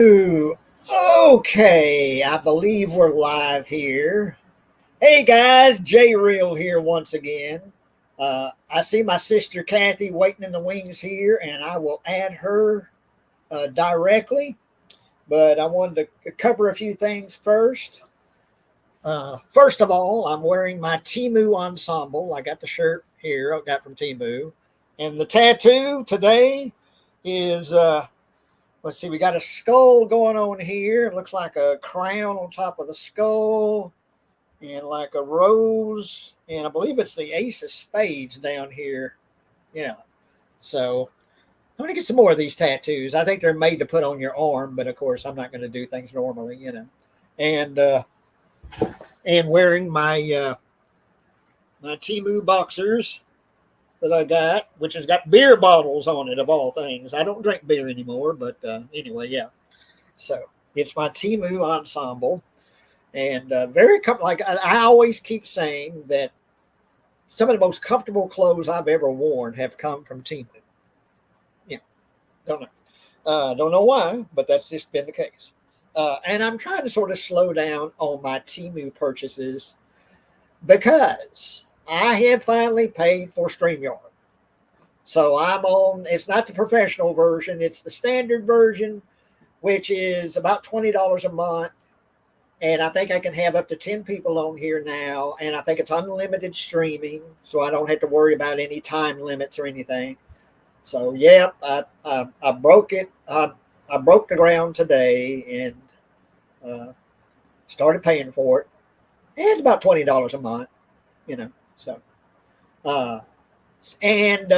Ooh, okay, I believe we're live here. Hey guys, J Real here once again. I see my sister Kathy waiting in the wings here, and I will add her directly. But I wanted to cover a few things first. First of all, I'm wearing my Timu ensemble. I got the shirt here I got from Timu. And the tattoo today is let's see, we got a skull going on here. It looks like a crown on top of the skull and like a rose. And I believe it's the ace of spades down here. Yeah. So I'm going to get some more of these tattoos. I think they're made to put on your arm, but of course, I'm not going to do things normally. And, and wearing my Timu boxers that I got, which has got beer bottles on it of all things. I don't drink beer anymore, but anyway, yeah. So it's my Timu ensemble, and like I always keep saying that some of the most comfortable clothes I've ever worn have come from Timu. Yeah, don't know, don't know why, but that's just been the case. And I'm trying to sort of slow down on my Timu purchases because I have finally paid for StreamYard. So I'm on, it's not the professional version, it's the standard version, which is about $20 a month. And I think I can have up to 10 people on here now. And I think it's unlimited streaming, so I don't have to worry about any time limits or anything. So, yeah, I broke it. I broke the ground today and started paying for it. And it's about $20 a month. So, and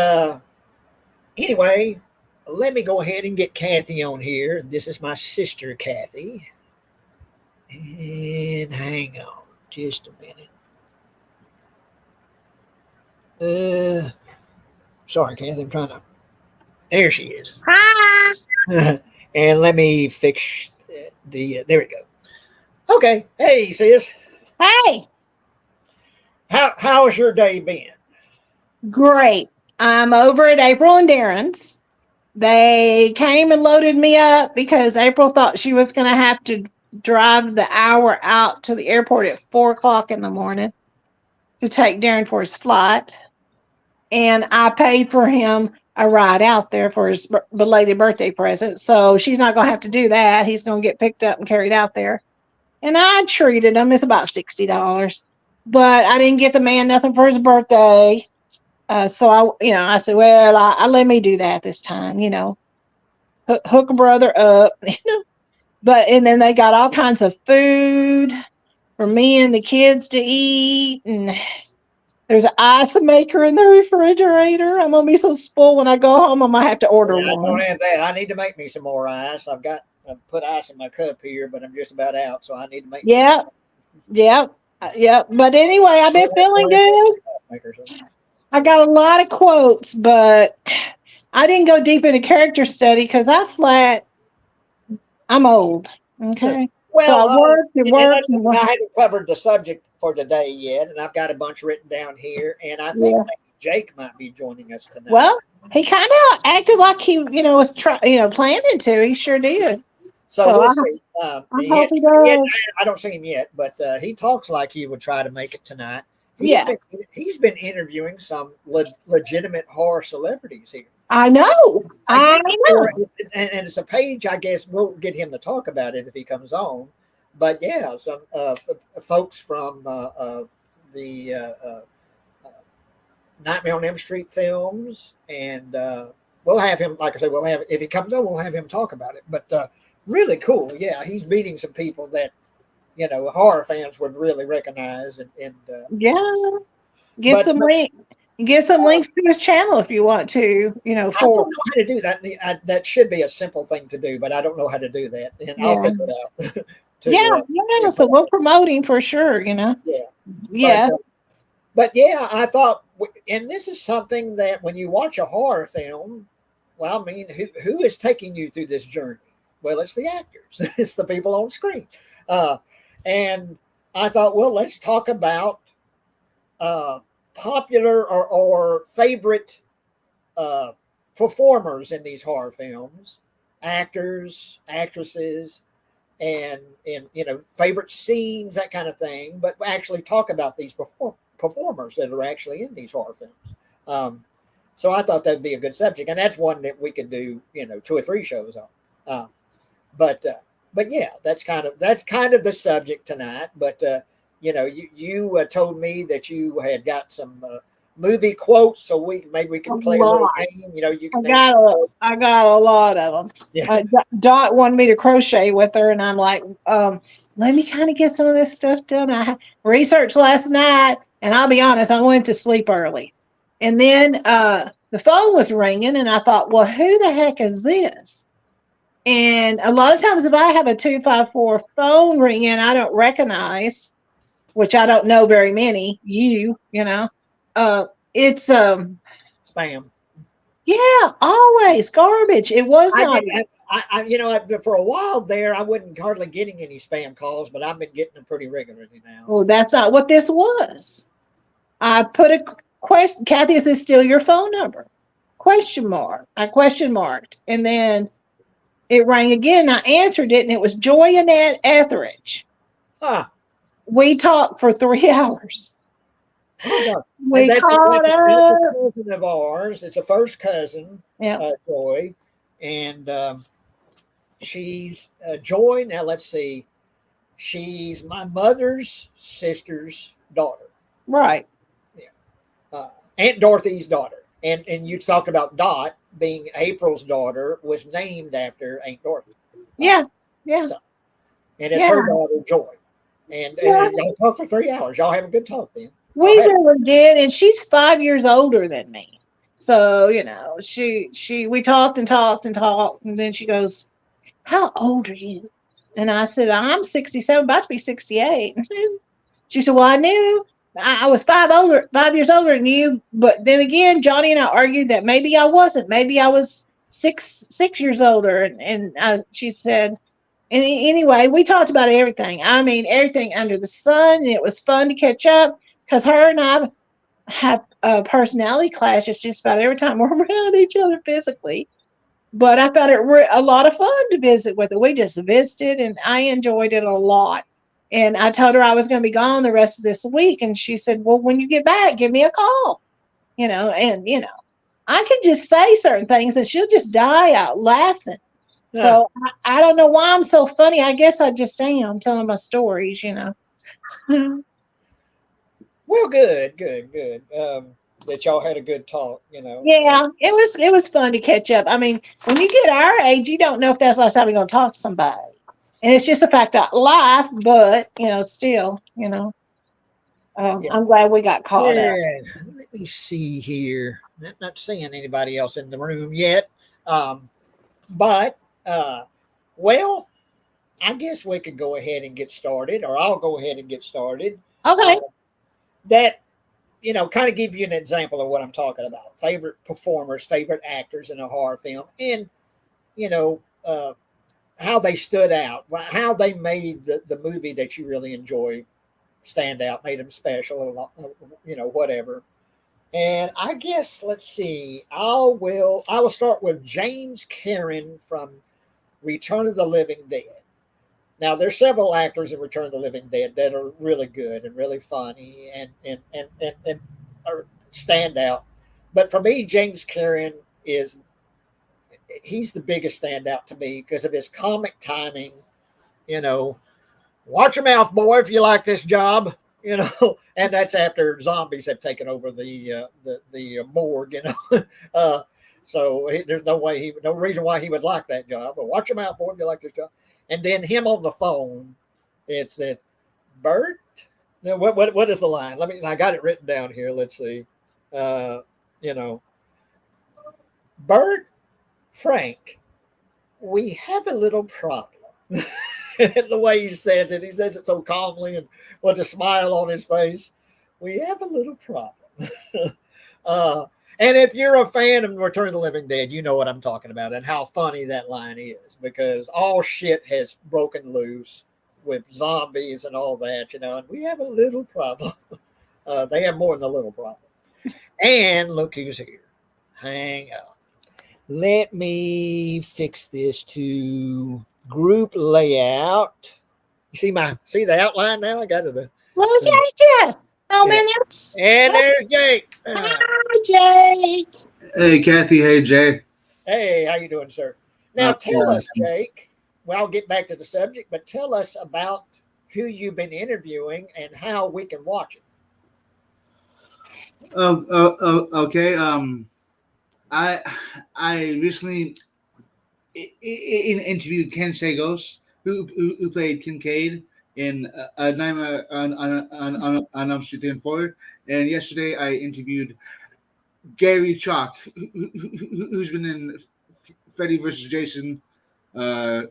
anyway, let me go ahead and get Kathy on here. This is my sister, Kathy. And hang on just a minute. Sorry, Kathy, I'm trying to. There she is. Hi. And let me fix there we go. Okay. Hey, sis. Hey. How has your day been? Great. I'm over at April and Darren's. They came and loaded me up because April thought she was going to have to drive the hour out to the airport at 4:00 in the morning to take Darren for his flight. And I paid for him a ride out there for his belated birthday present. So she's not going to have to do that. He's going to get picked up and carried out there. And I treated him. It's about $60. But I didn't get the man nothing for his birthday. So I said, well, I let me do that this time, hook a brother up, and then they got all kinds of food for me and the kids to eat. And there's an ice maker in the refrigerator. I'm going to be so spoiled when I go home. I'm going to have to order I one. don't have that. I need to make me some more ice. I've put ice in my cup here, but I'm just about out. So I need to make Yeah. But anyway, I've been feeling good. I got a lot of quotes, but I didn't go deep into character study because I'm old. Okay. Well, so I worked. I haven't covered the subject for today yet, and I've got a bunch written down here, and I think maybe Jake might be joining us tonight. Well, he kind of acted like he, was planning to. He sure did. So we'll see. I don't see him yet, but he talks like he would try to make it tonight. He's been interviewing some legitimate horror celebrities here. I know. And it's a page, I guess we'll get him to talk about it if he comes on. But yeah, some folks from the Nightmare on Elm Street films, and we'll have him. Like I said, if he comes on, we'll have him talk about it. But really cool. Yeah, he's meeting some people that horror fans would really recognize. And get some links to his channel if you want to. I don't know how to do that. That should be a simple thing to do, but I don't know how to do that, and I'll figure it out. So we'll promote him for sure. Yeah. But yeah, I thought, and this is something that when you watch a horror film, well, I mean, who is taking you through this journey? Well, it's the actors. It's the people on screen. And I thought, well, let's talk about popular or favorite performers in these horror films actors, actresses, and favorite scenes, that kind of thing, but actually talk about these performers that are actually in these horror films. So I thought that'd be a good subject, and that's one that we could do 2 or 3 shows on. Um, but yeah, that's kind of the subject tonight. But you told me that you had got some movie quotes, so we A could play a little lot. game. You can name some quotes. I got a lot of them. Yeah. Dot wanted me to crochet with her, and I'm like, let me kind of get some of this stuff done. I researched last night, and I'll be honest, I went to sleep early, and then the phone was ringing, and I thought, well, who the heck is this? And a lot of times, if I have a 254 phone ringing, I don't recognize, which I don't know very many. It's Spam. yeah, always garbage. It was I not. did. For a while there, I wasn't hardly getting any spam calls, but I've been getting them pretty regularly now. Well, that's not what this was. I put a question. Kathy, is this still your phone number? Question mark. I question marked, and then it rang again. I answered it, and it was Joy Annette Etheridge. Huh. We talked for 3 hours. Oh, God. We That's caught a up. cousin of ours. It's a first cousin, Yeah. Joy, and she's Joy. Now let's see. She's my mother's sister's daughter. Right. Yeah. Aunt Dorothy's daughter. And you talked about Dot being April's daughter, was named after Aunt Dorothy. Yeah. Yeah. So, and it's Yeah. her daughter, Joy. And y'all talk for 3 hours. Y'all have a good talk then. We really did, and she's 5 years older than me. So, we talked and talked and talked, and then she goes, how old are you? And I said, I'm 67, about to be 68. She said, well, I knew I was 5 years older than you. But then again, Johnny and I argued that maybe I wasn't. Maybe I was 6 years older. And she said, and anyway, we talked about everything. I mean, everything under the sun. And it was fun to catch up because her and I have personality clashes just about every time we're around each other physically. But I found it a lot of fun to visit with her. We just visited, and I enjoyed it a lot. And I told her I was going to be gone the rest of this week, and she said, "Well, when you get back, give me a call." I can just say certain things, and she'll just die out laughing. Yeah. So I don't know why I'm so funny. I guess I just am telling my stories. Well, good. That y'all had a good talk, Yeah, it was fun to catch up. I mean, when you get our age, you don't know if that's the last time you're going to talk to somebody, and it's just a fact of life. But still, I'm glad we got caught up. Let me see here. Not seeing anybody else in the room yet, but well, I guess we could go ahead and get started, or I'll go ahead and get started. Okay. That kind of give you an example of what I'm talking about. Favorite performers, favorite actors in a horror film, and how they stood out, how they made the movie that you really enjoy stand out, made them special, whatever. And I guess let's see. I will start with James Karen from Return of the Living Dead. Now, there's several actors in Return of the Living Dead that are really good and really funny and are stand out. But for me, James Karen he's the biggest standout to me because of his comic timing. Watch your mouth, boy, if you like this job. And that's after zombies have taken over the morgue. So there's no reason why he would like that job. But watch your mouth, boy, if you like this job. And then him on the phone, it said, Bert. Now, what is the line? I got it written down here. Let's see. Bert, Frank, we have a little problem. And the way he says it so calmly and with a smile on his face. We have a little problem. And if you're a fan of Return of the Living Dead, you know what I'm talking about and how funny that line is, because all shit has broken loose with zombies and all that, and we have a little problem. They have more than a little problem. And look who's here. Hang on. Let me fix this to group layout. You see the outline now? I got to the Look at you. Oh, yeah. man, that's... And there's Jake. Hi, Jake. Hey, Kathy. Hey, Jay. Hey, how you doing, sir? Now tell us, Jake. Well, I'll get back to the subject, but tell us about who you've been interviewing and how we can watch it. Okay. I recently interviewed Ken Sagos, who played Kincaid in Nightmare on Elm Street 3 and 4. And yesterday I interviewed Gary Chalk, who's been in Freddy vs. Jason, the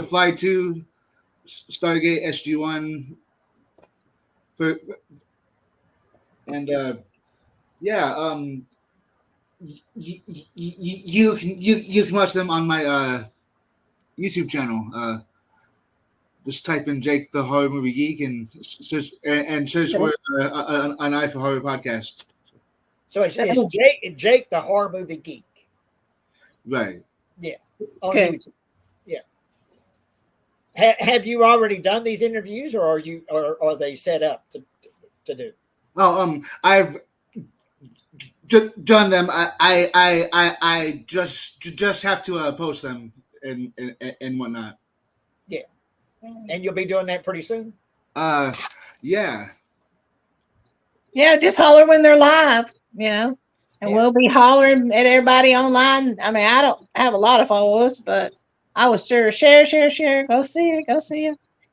Fly 2, Stargate SG-1, and you can watch them on my YouTube channel. Just type in Jake the Horror Movie Geek and search for an Eye for Horror podcast. So it's Jake the Horror Movie Geek. Right. Yeah. On YouTube. Yeah. Have you already done these interviews, or are they set up to do? Well, I've done them. I just have to post them and whatnot. Yeah. And you'll be doing that pretty soon? Yeah. Yeah, just holler when they're live, and we'll be hollering at everybody online. I mean, I don't have a lot of followers, but I was sure share. Go see it.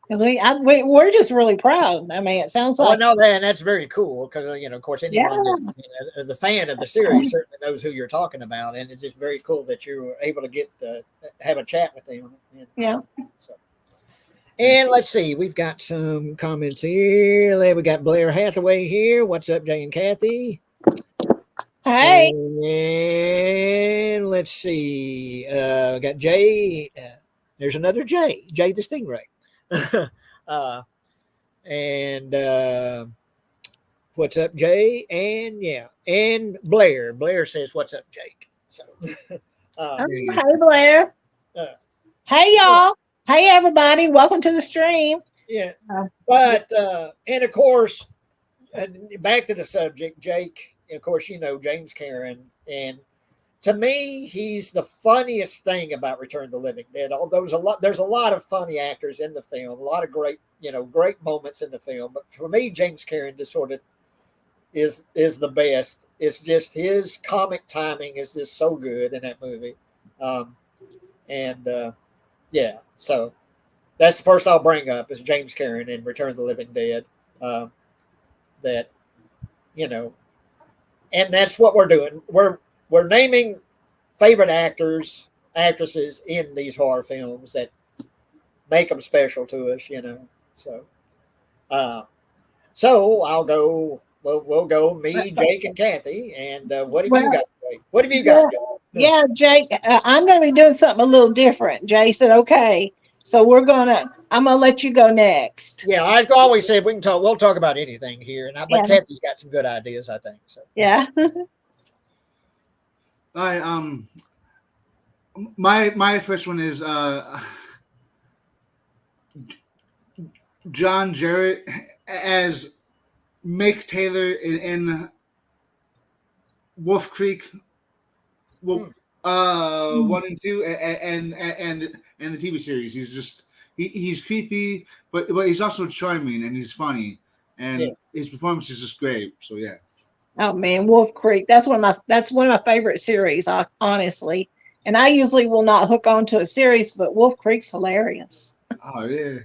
Because we're just really proud. I mean, it sounds like. Well, no, that's very cool because of course, anyone that's the fan of the series certainly knows who you're talking about, and it's just very cool that you were able to get have a chat with them. Yeah. So. And let's see, we've got some comments here. We got Blair Hathaway here. What's up, Jay and Kathy? Hey. And let's see. We got Jay. There's another Jay. Jay the Stingray. And what's up, Jay? And Blair. Blair says, "What's up, Jake?" So, hey, Blair. Hey, y'all. Hey, everybody. Welcome to the stream. Yeah. But, and of course, back to the subject, Jake, of course, James Cameron. And to me, he's the funniest thing about Return of the Living Dead. Although there's a lot of funny actors in the film, a lot of great moments in the film. But for me, James Cameron just sort of is the best. It's just his comic timing is just so good in that movie. Yeah. So that's the first I'll bring up is James Cameron in Return of the Living Dead. That, and that's what we're doing. We're naming favorite actors, actresses in these horror films that make them special to us, So I'll go. We'll go me, Jake, and Kathy. And what have you got, Jake? What have you got, Jake? Yeah, Jake, I'm going to be doing something a little different. Jay said, okay. So I'm going to let you go next. Yeah, I've always said we'll talk about anything here. But Kathy's got some good ideas, I think. So yeah. My first one is John Jarrett as Mick Taylor in Wolf Creek. 1 and 2 and the TV series. He's creepy, but he's also charming and he's funny, and his performance is just great. So yeah. Oh man, Wolf Creek. That's one of my favorite series, honestly. And I usually will not hook on to a series, but Wolf Creek's hilarious. Oh yeah.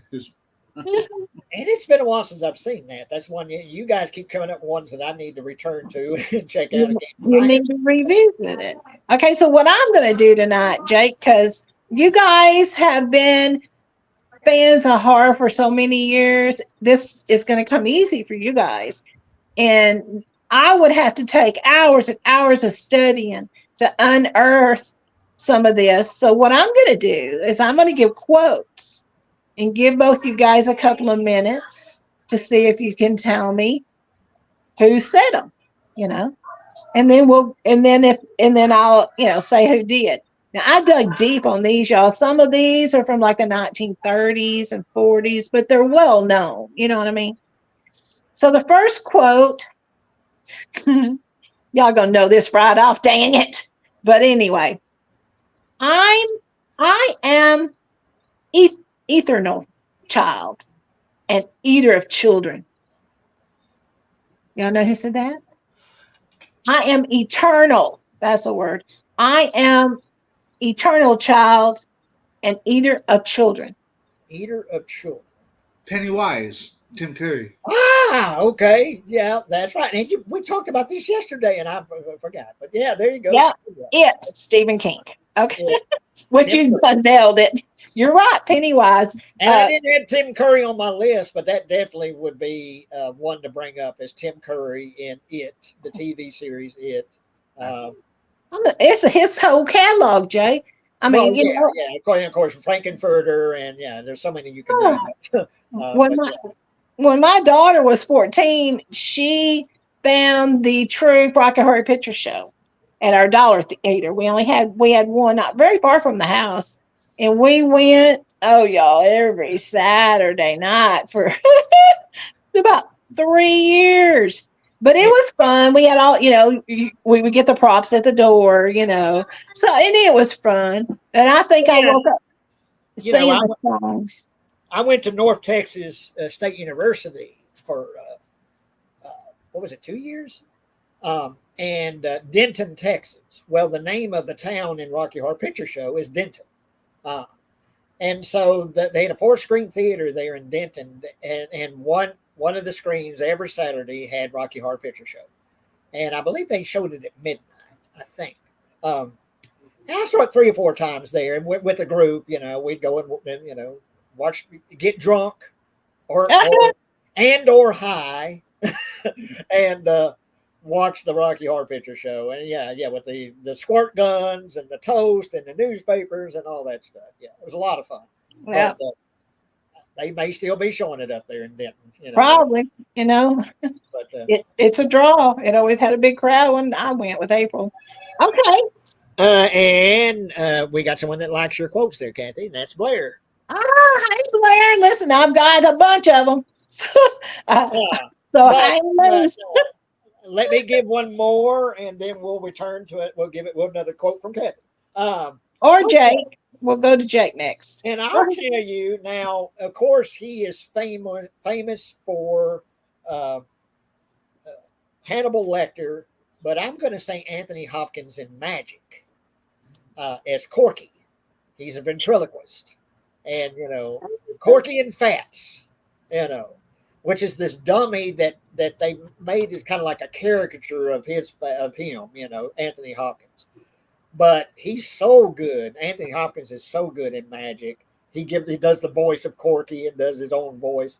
And it's been a while since I've seen that. That's one you guys keep coming up with ones that I need to return to and check out again. You need to revisit it. Okay, so what I'm going to do tonight, Jake, because you guys have been fans of horror for so many years, this is going to come easy for you guys. And I would have to take hours and hours of studying to unearth some of this. So what I'm going to do is I'm going to give quotes and give both you guys a couple of minutes to see if you can tell me who said them, and then I'll say who did. Now I dug deep on these, y'all. Some of these are from like the 1930s and 40s, but they're well known. You know what I mean? So the first quote, y'all gonna know this right off, dang it. But anyway, I'm I am eternal child and eater of children. Y'all know who said that? I am eternal. That's the word. I am eternal child and eater of children. Eater of children. Pennywise, Tim Curry. Ah, okay. Yeah, that's right. And we talked about this yesterday, and I forgot. But yeah, there you go. Yeah, Stephen King. Okay, Yeah. which Tim you Curry. nailed it. You're right, Pennywise. And I didn't have Tim Curry on my list, but that definitely would be one to bring up as Tim Curry in It, the TV series It. Um, It's his whole catalog, Jay. I well, mean, yeah. Of course, Frankenfurter, and yeah, there's so many you can name. when But my yeah, when my daughter was 14, she found the true Rocky Horror Picture Show at our Dollar Theater. We had one not very far from the house, and we went. Oh, y'all, every Saturday night for about 3 years. But it yeah, was fun. We had we would get the props at the door. So, and it was fun. And I think I yeah. woke up You know, singing the songs. I went to North Texas State University for what was it, 2 years? And Denton, Texas. Well, the name of the town in Rocky Horror Picture Show is Denton. Uh, and so they had a 4-screen theater there in Denton, and one of the screens every Saturday had Rocky Horror Picture Show, and I believe they showed it at midnight. I think. And I saw it 3 or 4 times there, and with a group, we'd go and watch, get drunk, or high, and watch the Rocky Horror Picture Show. And yeah, with the squirt guns and the toast and the newspapers and all that stuff. Yeah, it was a lot of fun. Yeah, But they may still be showing it up there in Denton. probably. But It's a draw. It always had a big crowd when I went with April. Okay. and we got someone that likes your quotes there, Kathy, and that's Blair. Hey Blair, listen, I've got a bunch of them. So, so But hang loose. let me give one more, and then we'll return to it. We'll another quote from Kathy. Or Jake. We'll go to Jake next. And I'll tell you now. Of course, he is famous for Hannibal Lecter, but I'm going to say Anthony Hopkins in Magic as Corky. He's a ventriloquist, and Corky and Fats, which is this dummy that they made is kind of like a caricature of him, Anthony Hopkins. But he's so good. Anthony Hopkins is so good in Magic. He does the voice of Corky and does his own voice,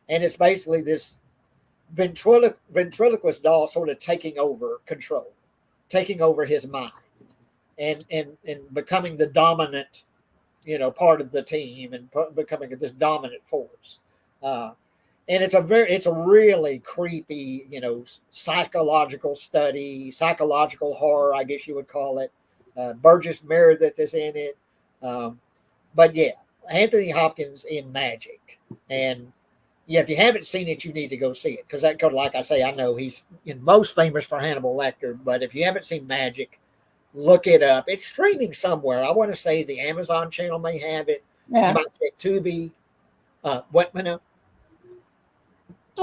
and it's basically this ventriloquist doll sort of taking over control, taking over his mind, and becoming the dominant, part of the team, and becoming this dominant force. And it's a really creepy, psychological study, psychological horror, I guess you would call it. Burgess Meredith is in it. But yeah, Anthony Hopkins in Magic. And yeah, if you haven't seen it, you need to go see it. Because like I say, I know he's most famous for Hannibal Lecter. But if you haven't seen Magic, look it up. It's streaming somewhere. I want to say the Amazon channel may have it. Yeah. You might check Tubi. What, I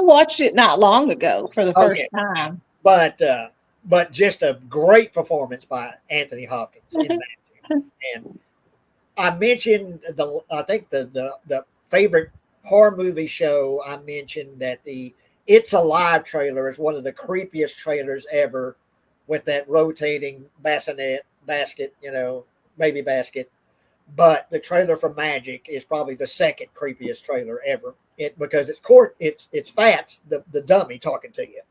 watched it not long ago for the first time. But just a great performance by Anthony Hopkins in Magic. And I mentioned I think the favorite horror movie show. I mentioned that the It's Alive trailer is one of the creepiest trailers ever, with that rotating bassinet basket, baby basket. But the trailer for Magic is probably the second creepiest trailer ever. Because it's Fats, the dummy, talking to you.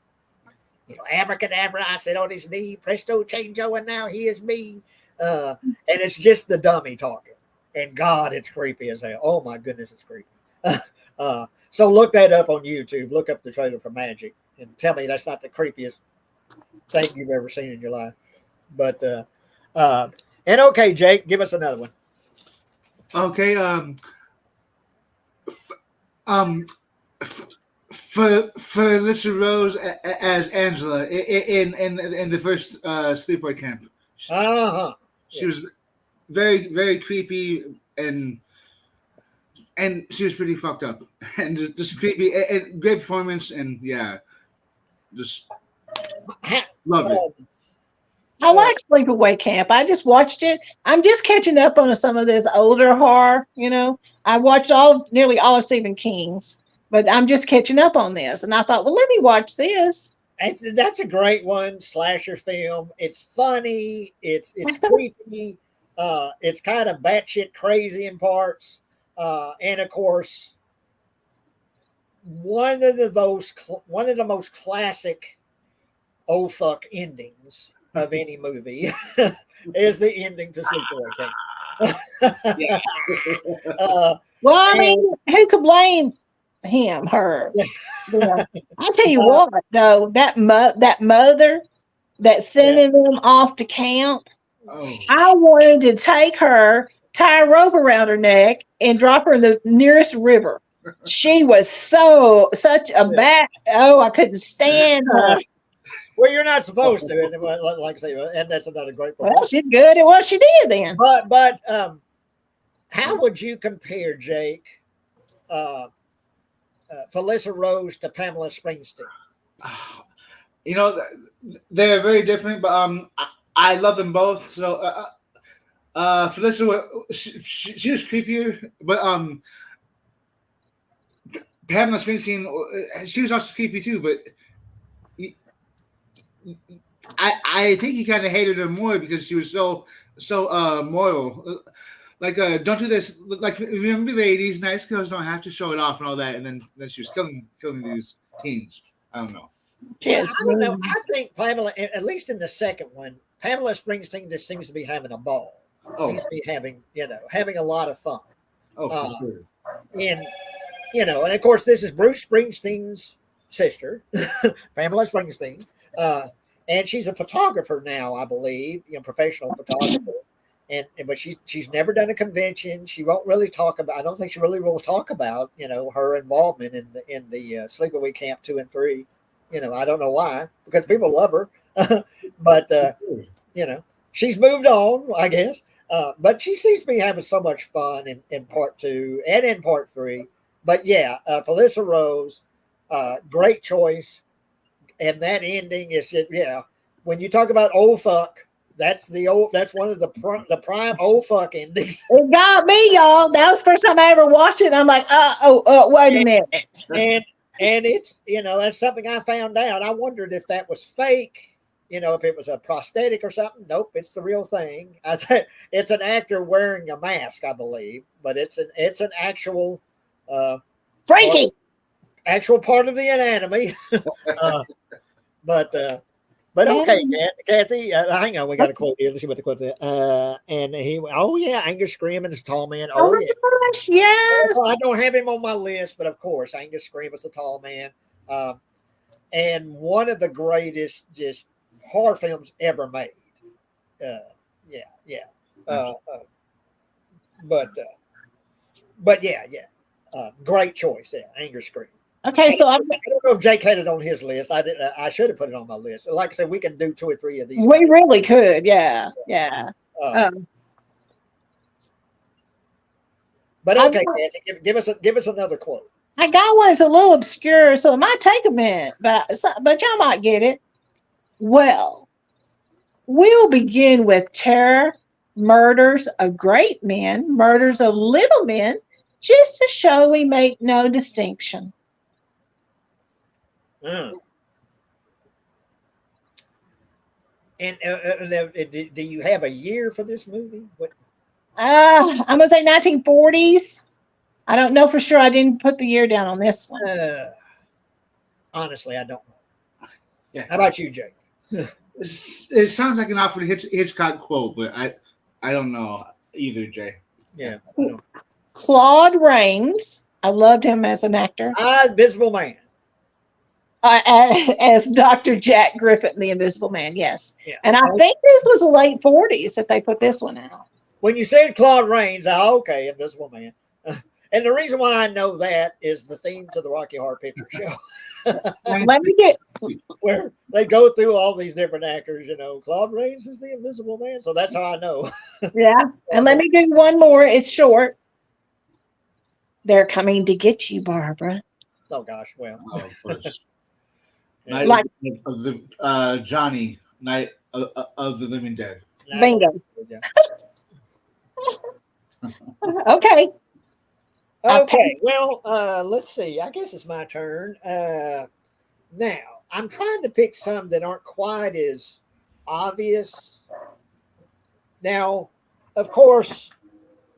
Abracadabra, I said on his knee, presto changeo, and now he is me. And it's just the dummy talking. And God, it's creepy as hell. Oh my goodness, it's creepy. So look that up on YouTube. Look up the trailer for Magic and tell me that's not the creepiest thing you've ever seen in your life. But and okay, Jake, give us another one. Okay. Um, for Alyssa Rose as Angela in the first sleepaway camp. Uh-huh. She was very, very creepy and she was pretty fucked up and just creepy and great performance and yeah, just love it. I like Sleepaway Camp. I just watched it. I'm just catching up on some of this older horror. I watched nearly all of Stephen King's, but I'm just catching up on this. And I thought, well, let me watch this. That's a great one, slasher film. It's funny. It's creepy. It's kind of batshit crazy in parts. And of course, one of the most classic oh fuck endings of any movie is the ending to Sleepaway Camp. Yeah. Well, I mean, who could blame him, her? Yeah. I'll tell you what, though, that mother that's sending them off to camp, I wanted to take her, tie a rope around her neck, and drop her in the nearest river. She was such a bad. Oh, I couldn't stand her. Well, you're not supposed to, and like I say, and that's another great point. Well, she's good at what she did then. But how would you compare, Jake, Felissa Rose to Pamela Springsteen? They're very different, but I love them both. So Felissa, she was creepier, but Pamela Springsteen, she was also creepy too, but. I think he kind of hated her more because she was so moral. Like, don't do this. Like, remember the 80s? Nice girls don't have to show it off and all that. And then she was killing these teens. I don't know. Yes, I don't know. I think Pamela, at least in the second one, Pamela Springsteen just seems to be having a ball. Seems to be having a lot of fun. Oh, for sure. And of course, this is Bruce Springsteen's sister, Pamela Springsteen. And she's a photographer now, I believe, professional photographer. But she's never done a convention. She won't really talk about. I don't think she really will talk about her involvement in the Sleepaway Camp 2 and 3. I don't know why, because people love her. But she's moved on, I guess. But she seems to be having so much fun in part 2 and in part 3. But yeah, Felissa Rose, great choice. And that ending is when you talk about oh fuck, that's one of the prime oh fuck endings. It got me, y'all. That was the first time I ever watched it. I'm like, wait a minute. And it's that's something I found out. I wondered if that was fake, if it was a prosthetic or something. Nope, it's the real thing. I think it's an actor wearing a mask, I believe, but it's an actual Frankie. Actual part of the anatomy. But okay, Kathy, hang on, we got a quote here. Let's see what the quote is. And Angus Scream is a tall man. Oh my gosh, yes. Well, I don't have him on my list, but of course, Angus Scream is a tall man. And one of the greatest just horror films ever made. But great choice. Yeah, Angus Scream. Okay, so I don't know if Jake had it on his list. I should have put it on my list. Like I said, we can do 2 or 3 of these. We really could, yeah. But okay, Kathy, give us another quote. I got one that's a little obscure, so it might take a minute, but y'all might get it. Well, we'll begin with terror, murders of great men, murders of little men, just to show we make no distinction. And do you have a year for this movie? What? I'm gonna say 1940s. I don't know for sure. I didn't put the year down on this one. Honestly, I don't know. Yeah. How about you, Jake? It sounds like an Alfred Hitchcock quote, but I don't know either, Jay. Yeah. Claude Rains. I loved him as an actor. Invisible Man. as Dr. Jack Griffith, the Invisible Man. Yes, Yeah. and I think this was the late 40s that they put this one out. When you said Claude Rains, okay, Invisible Man. And the reason why I know that is the theme to the Rocky Horror Picture Show. Let me get where they go through all these different actors, Claude Rains is the Invisible Man. So that's how I know. yeah, and let me do one more. It's short. They're coming to get you, Barbara. Oh gosh, well, of course. Yeah. Night Like- of the Johnny, Night of the Living Dead. Bingo. Yeah. Okay. Okay, well, let's see. I guess it's my turn. Now, I'm trying to pick some that aren't quite as obvious. Now, of course,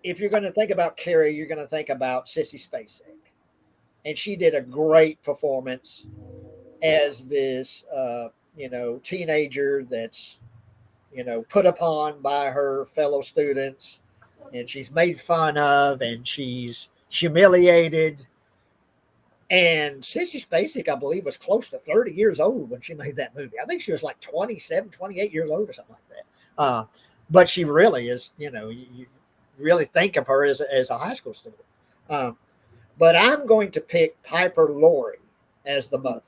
if you're going to think about Carrie, you're going to think about Sissy Spacek. And she did a great performance as this, teenager that's, put upon by her fellow students. And she's made fun of and she's humiliated. And Sissy Spacek, I believe, was close to 30 years old when she made that movie. I think she was like 27, 28 years old or something like that. But she really is, you really think of her as a high school student. But I'm going to pick Piper Laurie as the mother.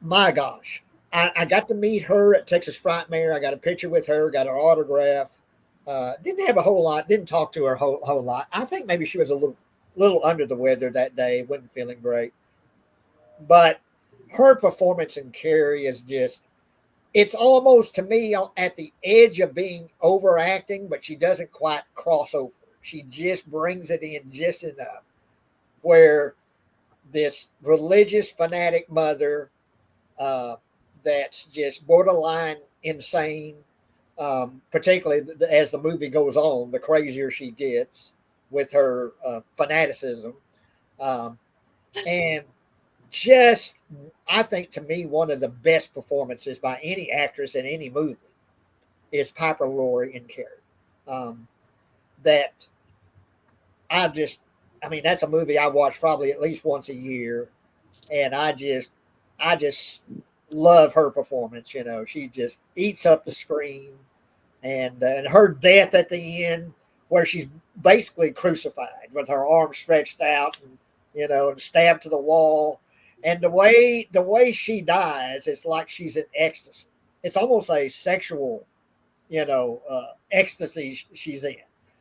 My gosh. I got to meet her at Texas Frightmare. I got a picture with her, got her autograph. Didn't have a whole lot, didn't talk to her a whole lot. I think maybe she was a little under the weather that day, wasn't feeling great. But her performance in Carrie is just, it's almost to me at the edge of being overacting, but she doesn't quite cross over. She just brings it in just enough where this religious fanatic mother that's just borderline insane, particularly as the movie goes on, the crazier she gets with her fanaticism. And just, I think to me, one of the best performances by any actress in any movie is Piper Laurie in Carrie. That that's a movie I watch probably at least once a year. And I just love her performance. She just eats up the screen, and her death at the end, where she's basically crucified with her arms stretched out and stabbed to the wall. And the way she dies, it's like she's in ecstasy. It's almost a sexual, ecstasy she's in.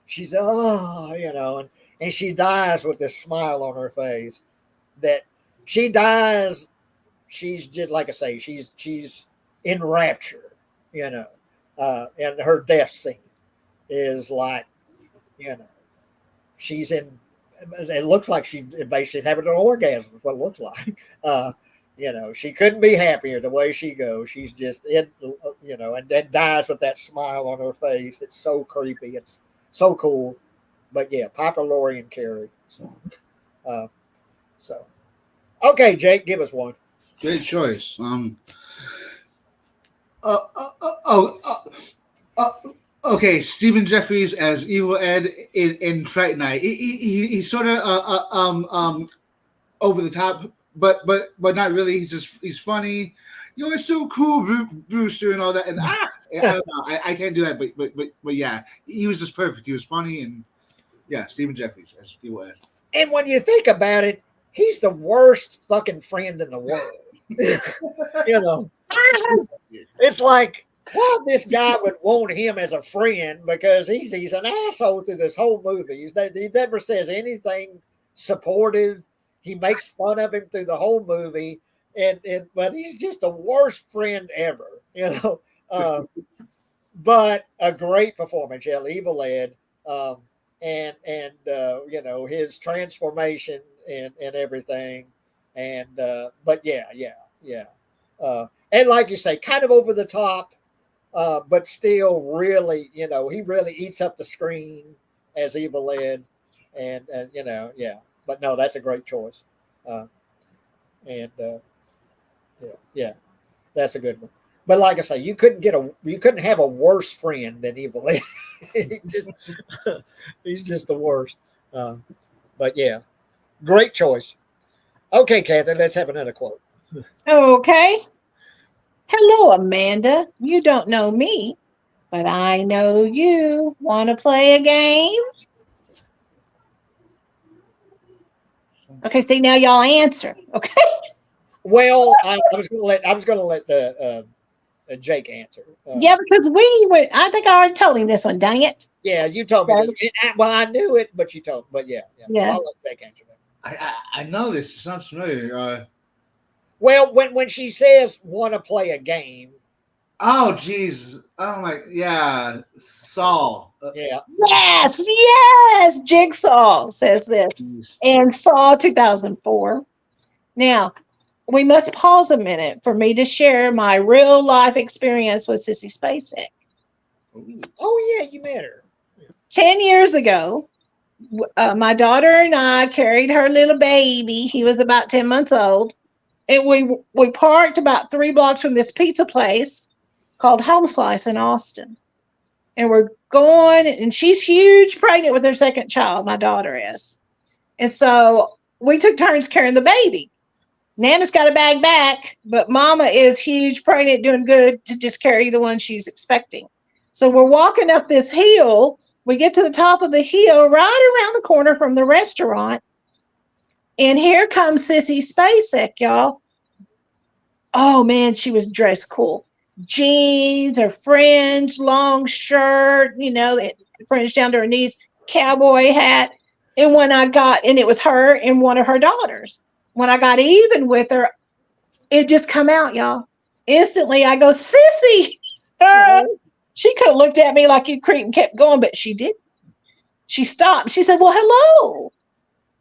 She's, and she dies with this smile on her face. That she dies, she's just, like I say, she's in rapture, and her death scene is like, she's in, it looks like she basically is having an orgasm, is what it looks like. She couldn't be happier the way she goes. She's just in, and then dies with that smile on her face. It's so creepy. It's so cool. But yeah, Piper Laurie and Carrie. So, okay, Jake, give us one. Great choice. Okay, Stephen Jeffries as Evil Ed in Fright Night. He's sort of over the top, but not really. He's funny. You're so cool, Brewster, and all that. And I don't know. I can't do that, but yeah, he was just perfect. He was funny, and yeah, Stephen Jeffries as Evil Ed. And when you think about it, he's the worst fucking friend in the world. It's like, why this guy would want him as a friend, because he's an asshole through this whole movie. He never says anything supportive. He makes fun of him through the whole movie, but he's just the worst friend ever. But a great performance, yeah, Evil Ed, and his transformation and everything, but yeah. And like you say, kind of over the top, but still really, he really eats up the screen as Evil Ed, and yeah. But no, that's a great choice, yeah, that's a good one. But like I say, you couldn't have a worse friend than Evil Ed. He's just the worst. But yeah, great choice. Okay, Kathy, let's have another quote. Okay. Hello, Amanda. You don't know me, but I know you. Want to play a game? Okay, see, now y'all answer. Okay. Well, I was going to let Jake answer. Yeah, because I think I already told him this one. Dang it. Yeah, you told me this. Well, I knew it, but yeah. Yeah. I'll let Jake answer that. I know this. It sounds familiar. Well, when she says want to play a game, Oh, jeez. Oh, my. Yeah. Saul. yeah, Yes. Jigsaw says this. Jeez. And Saw 2004. Now, we must pause a minute for me to share my real life experience with Sissy Spacek. oh yeah, you met her. 10 years ago, my daughter and I carried her little baby. He was about 10 months old. And we parked about 3 blocks from this pizza place called Home Slice in Austin. And we're going, and she's huge, pregnant with her second child, my daughter is. And so we took turns carrying the baby. Nana's got a bag back, but Mama is huge, pregnant, doing good to just carry the one she's expecting. So we're walking up this hill. We get to the top of the hill, right around the corner from the restaurant. And here comes Sissy Spacek, y'all. Oh, man, she was dressed cool. Jeans, her fringe, long shirt, fringe down to her knees, cowboy hat. And it was her and one of her daughters. When I got even with her, it just come out, y'all. Instantly, I go, Sissy. She could have looked at me like you creep and kept going, but she didn't. She stopped. She said, well, hello.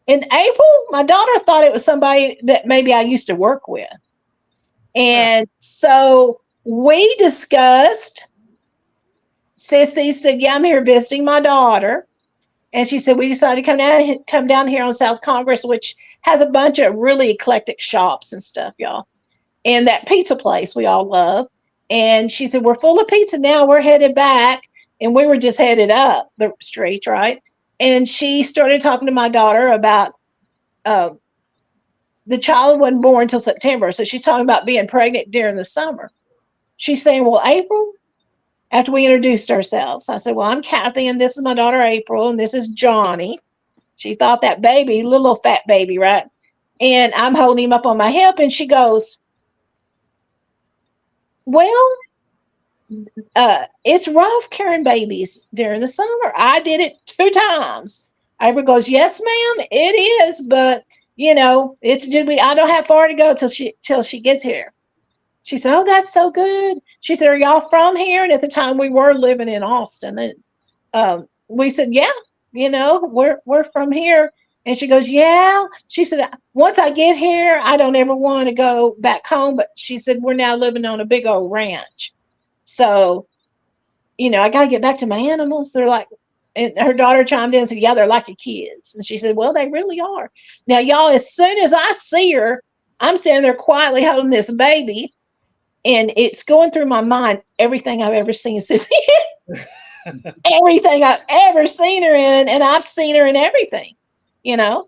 In April, my daughter thought it was somebody that maybe I used to work with. And so we discussed. Sissy said, yeah, I'm here visiting my daughter. And she said, we decided to come down here on South Congress, which has a bunch of really eclectic shops and stuff, y'all. And that pizza place we all love. And she said, we're full of pizza now. We're headed back. And we were just headed up the street, right? And she started talking to my daughter about the child wasn't born until September. So she's talking about being pregnant during the summer. She's saying, well, April, after we introduced ourselves, I said, well, I'm Kathy, and this is my daughter, April, and this is Johnny. She thought that baby, little fat baby, right? And I'm holding him up on my hip, and she goes, well, it's rough carrying babies during the summer. I did it 2 times. April goes, yes, ma'am, it is, but, I don't have far to go till she gets here. She said, oh, that's so good. She said, are y'all from here? And at the time we were living in Austin. And we said, yeah, we're from here. And she goes, yeah. She said, once I get here, I don't ever want to go back home. But she said, we're now living on a big old ranch. So, I got to get back to my animals. They're like, and her daughter chimed in and said, yeah, they're like your kids. And she said, well, they really are. Now, y'all, as soon as I see her, I'm standing there quietly holding this baby. And it's going through my mind, everything I've ever seen Sissy in. Everything I've ever seen her in, and I've seen her in everything, And I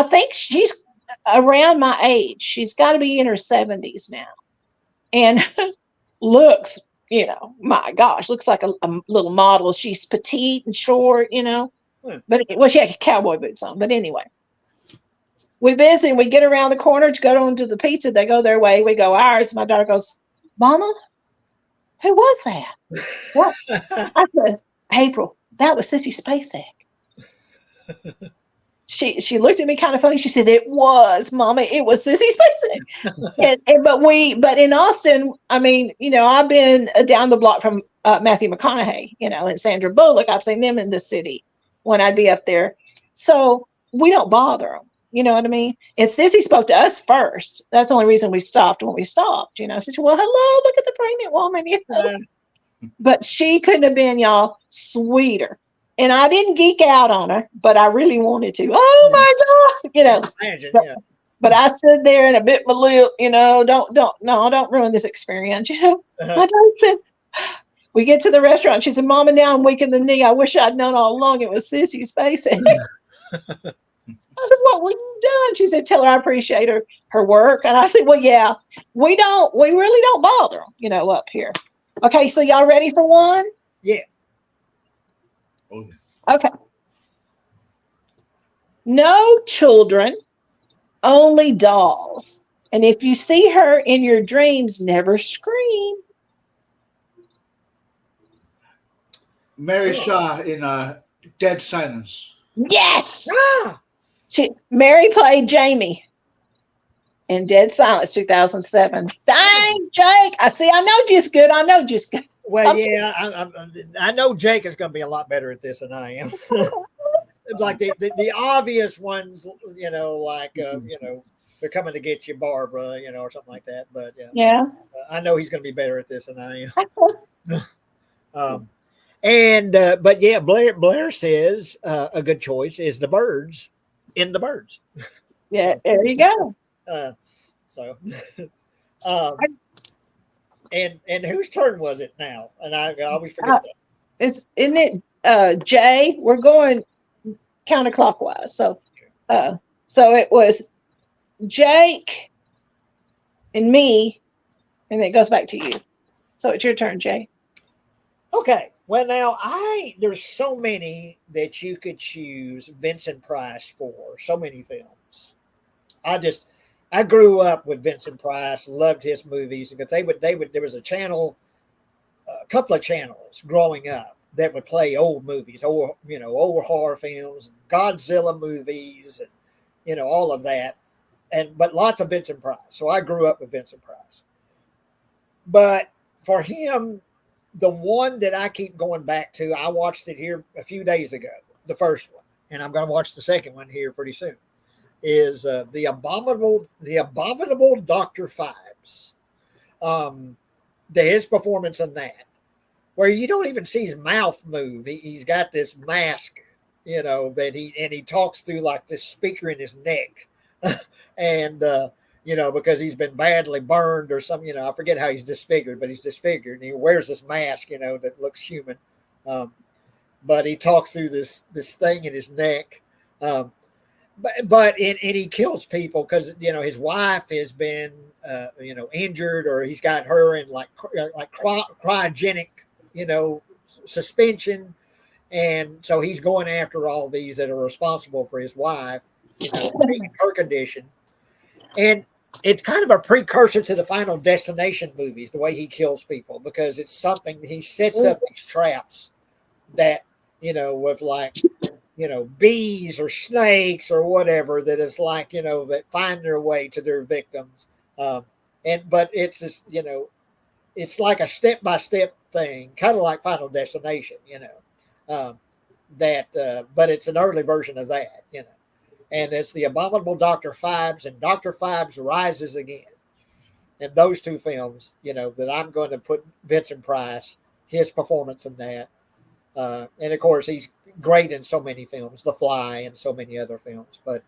think she's around my age. She's got to be in her 70s now. And looks, my gosh, looks like a little model. She's petite and short, But, she had cowboy boots on. But anyway. We visit and we get around the corner to go on to the pizza. They go their way. We go ours. My daughter goes, Mama, who was that? What? I said, April, that was Sissy Spacek. She looked at me kind of funny. She said, it was, Mama. It was Sissy Spacek. But in Austin, I've been down the block from Matthew McConaughey, and Sandra Bullock. I've seen them in the city when I'd be up there. So we don't bother them. You know what I mean? And Sissy spoke to us first. That's the only reason we stopped when we stopped. She said, well, hello, look at the pregnant woman. But she couldn't have been, y'all, sweeter. And I didn't geek out on her, but I really wanted to. Oh, my God. Imagine, but I stood there and a bit my lip, don't ruin this experience. My daughter said, we get to the restaurant. She said, Mama, now I'm weak in the knee. I wish I'd known all along it was Sissy Spacek. I said, what were you doing? She said, tell her I appreciate her work. And I said, well, yeah, we really don't bother them, up here. Okay, so y'all ready for one? Yeah. Oh, yeah. Okay. No children, only dolls. And if you see her in your dreams, never scream. Mary Shaw in Dead Silence. Yes. Ah, Mary played Jamie in Dead Silence 2007. Dang, Jake. I know just good. I know just good. well, yeah, I know Jake is going to be a lot better at this than I am. Like the obvious ones, like they're coming to get you, Barbara, or something like that. But Yeah. I know he's going to be better at this than I am. But yeah, Blair says a good choice is the birds in the birds. Yeah, there you go. So, and whose turn was it now? And I always forget that. Isn't it Jay? We're going counterclockwise. So it was Jake and me, and it goes back to you. So it's your turn, Jay. Okay. Well, now there's so many that you could choose Vincent Price for. So many films. I grew up with Vincent Price, loved his movies because there was a couple of channels growing up that would play old movies, old horror films, Godzilla movies, and all of that, but lots of Vincent Price. So I grew up with Vincent Price. But for him, the one that I keep going back to, I watched it here a few days ago, the first one, and I'm going to watch the second one here pretty soon, is the abominable Dr. Phibes. His performance in that, where you don't even see his mouth move. He's got this mask, that he talks through like this speaker in his neck, and because he's been badly burned or something. I forget how he's disfigured, but he's disfigured, and he wears this mask, that looks human. But he talks through this thing in his neck. And he kills people because his wife has been injured, or he's got her in like cryogenic suspension, and so he's going after all these that are responsible for his wife, her condition. And it's kind of a precursor to the Final Destination movies, the way he kills people, because it's something he sets up these traps that with like bees or snakes or whatever, that is like that find their way to their victims. But it's this it's like a step-by-step thing, kind of like Final Destination, but it's an early version of that, and it's the abominable Dr. Phibes and Dr. Phibes Rises Again. And those two films, that I'm going to put Vincent Price, his performance in that. And of course, he's great in so many films, The Fly and so many other films. But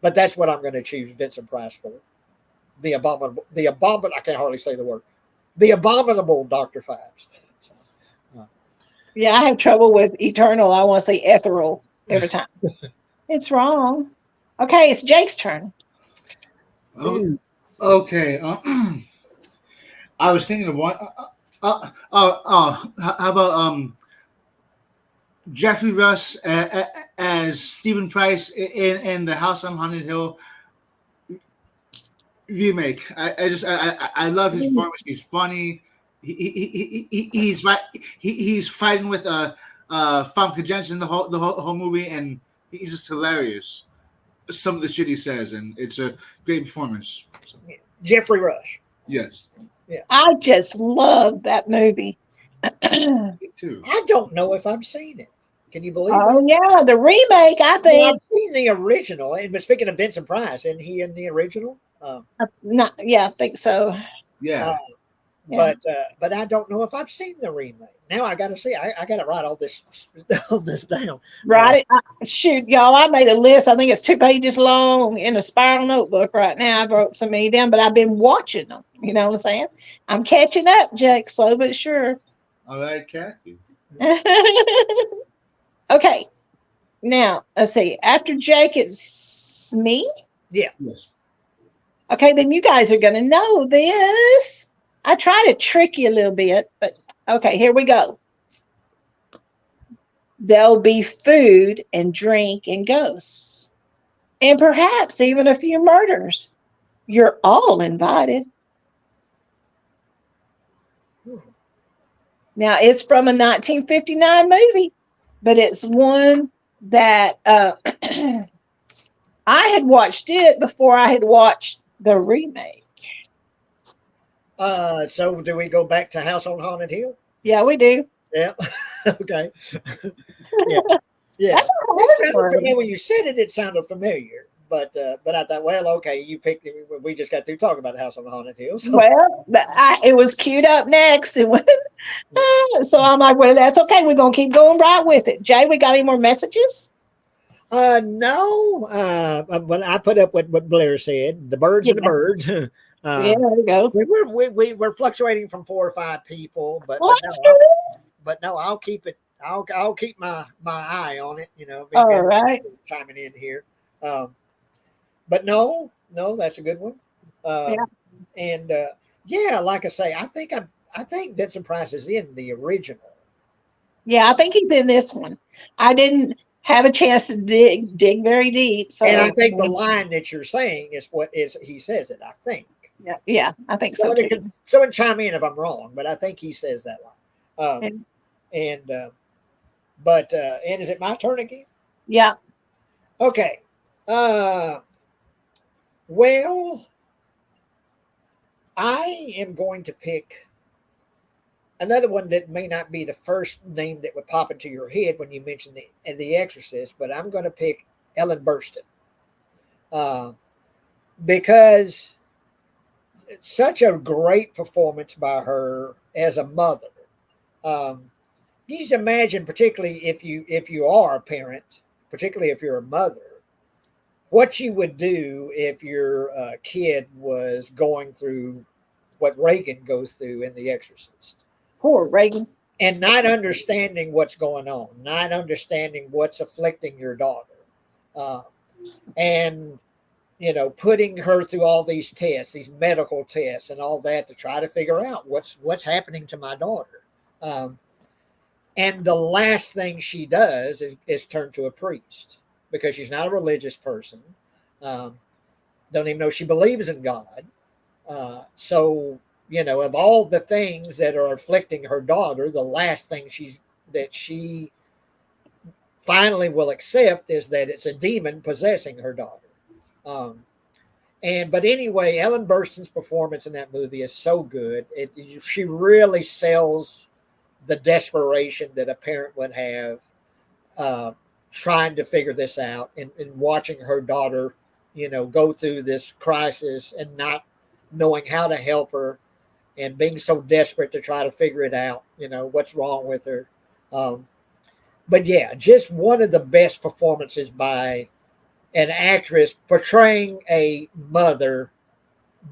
that's what I'm going to choose Vincent Price for. The abominable, I can hardly say the word. The abominable Dr. Phibes. Yeah, I have trouble with eternal. I want to say ethereal every time. It's wrong. Okay, it's Jake's turn. Okay. I was thinking of one. How about Jeffrey Rush as Stephen Price in the House on Haunted Hill remake? I love his performance. He's funny. He's fighting with Famke Janssen the whole movie, and he's just hilarious. Some of the shit he says, and it's a great performance. So. Jeffrey Rush. Yes. Yeah. I just love that movie. Me too. I don't know if I've seen it. Can you believe it? Oh yeah, the remake. I think. Well, I've seen the original. And speaking of Vincent Price, isn't he in the original? I think so. Yeah. But I don't know if I've seen the remake. Now I got to see. I got to write all this down. Right. Shoot, y'all, I made a list. I think it's 2 pages long in a spiral notebook right now. I wrote so many down, but I've been watching them. You know what I'm saying? I'm catching up, Jake, slow but sure. All right, Kathy. Okay. Now, let's see. After Jake, it's me. Yeah. Yes. Okay, then you guys are going to know this. I try to trick you a little bit, but okay, here we go. There'll be food and drink and ghosts, and perhaps even a few murders. You're all invited. Now, it's from a 1959 movie, but it's one that I had watched it before I had watched the remake. So do we go back to House on Haunted Hill? Yeah, we do. Yeah. Okay. Yeah. Yeah. That's a It horror sounded story. familiar when you said it. It sounded familiar, but I thought, well, okay, you picked it. We just got through talking about House on Haunted Hill. So. Well, it was queued up next. And so I'm like, well, that's okay. We're going to keep going right with it. Jay, we got any more messages? No. But I put up what Blair said. The birds and the Yeah. birds. Yeah, there you go. We're fluctuating from 4 or 5 people, but Well, but that's no, good. but no, I'll keep it. I'll keep my eye on it. You know, All right. chiming in here. But no, that's a good one. Yeah. And yeah, like I say, I think Vincent Price is in the original. Yeah, I think he's in this one. I didn't have a chance to dig very deep. So, And I think the line that you're saying is what is he says it. I think. yeah, I think so too. Someone chime in if I'm wrong, but I think he says that line. And is it my turn again? Yeah. Okay. Well, I am going to pick another one that may not be the first name that would pop into your head when you mention the Exorcist, but I'm going to pick Ellen Burstyn because it's such a great performance by her as a mother. You just imagine, particularly if you are a parent, particularly if you're a mother, what you would do if your kid was going through what Reagan goes through in The Exorcist. Poor Reagan. And not understanding what's going on, not understanding what's afflicting your daughter. And, putting her through all these tests, these medical tests and all that to try to figure out what's happening to my daughter. And the last thing she does is turn to a priest because she's not a religious person. Don't even know she believes in God. So, of all the things that are afflicting her daughter, the last thing she finally will accept is that it's a demon possessing her daughter. But anyway, Ellen Burstyn's performance in that movie is so good. She really sells the desperation that a parent would have trying to figure this out and watching her daughter, go through this crisis and not knowing how to help her and being so desperate to try to figure it out, what's wrong with her. But yeah, just one of the best performances by an actress portraying a mother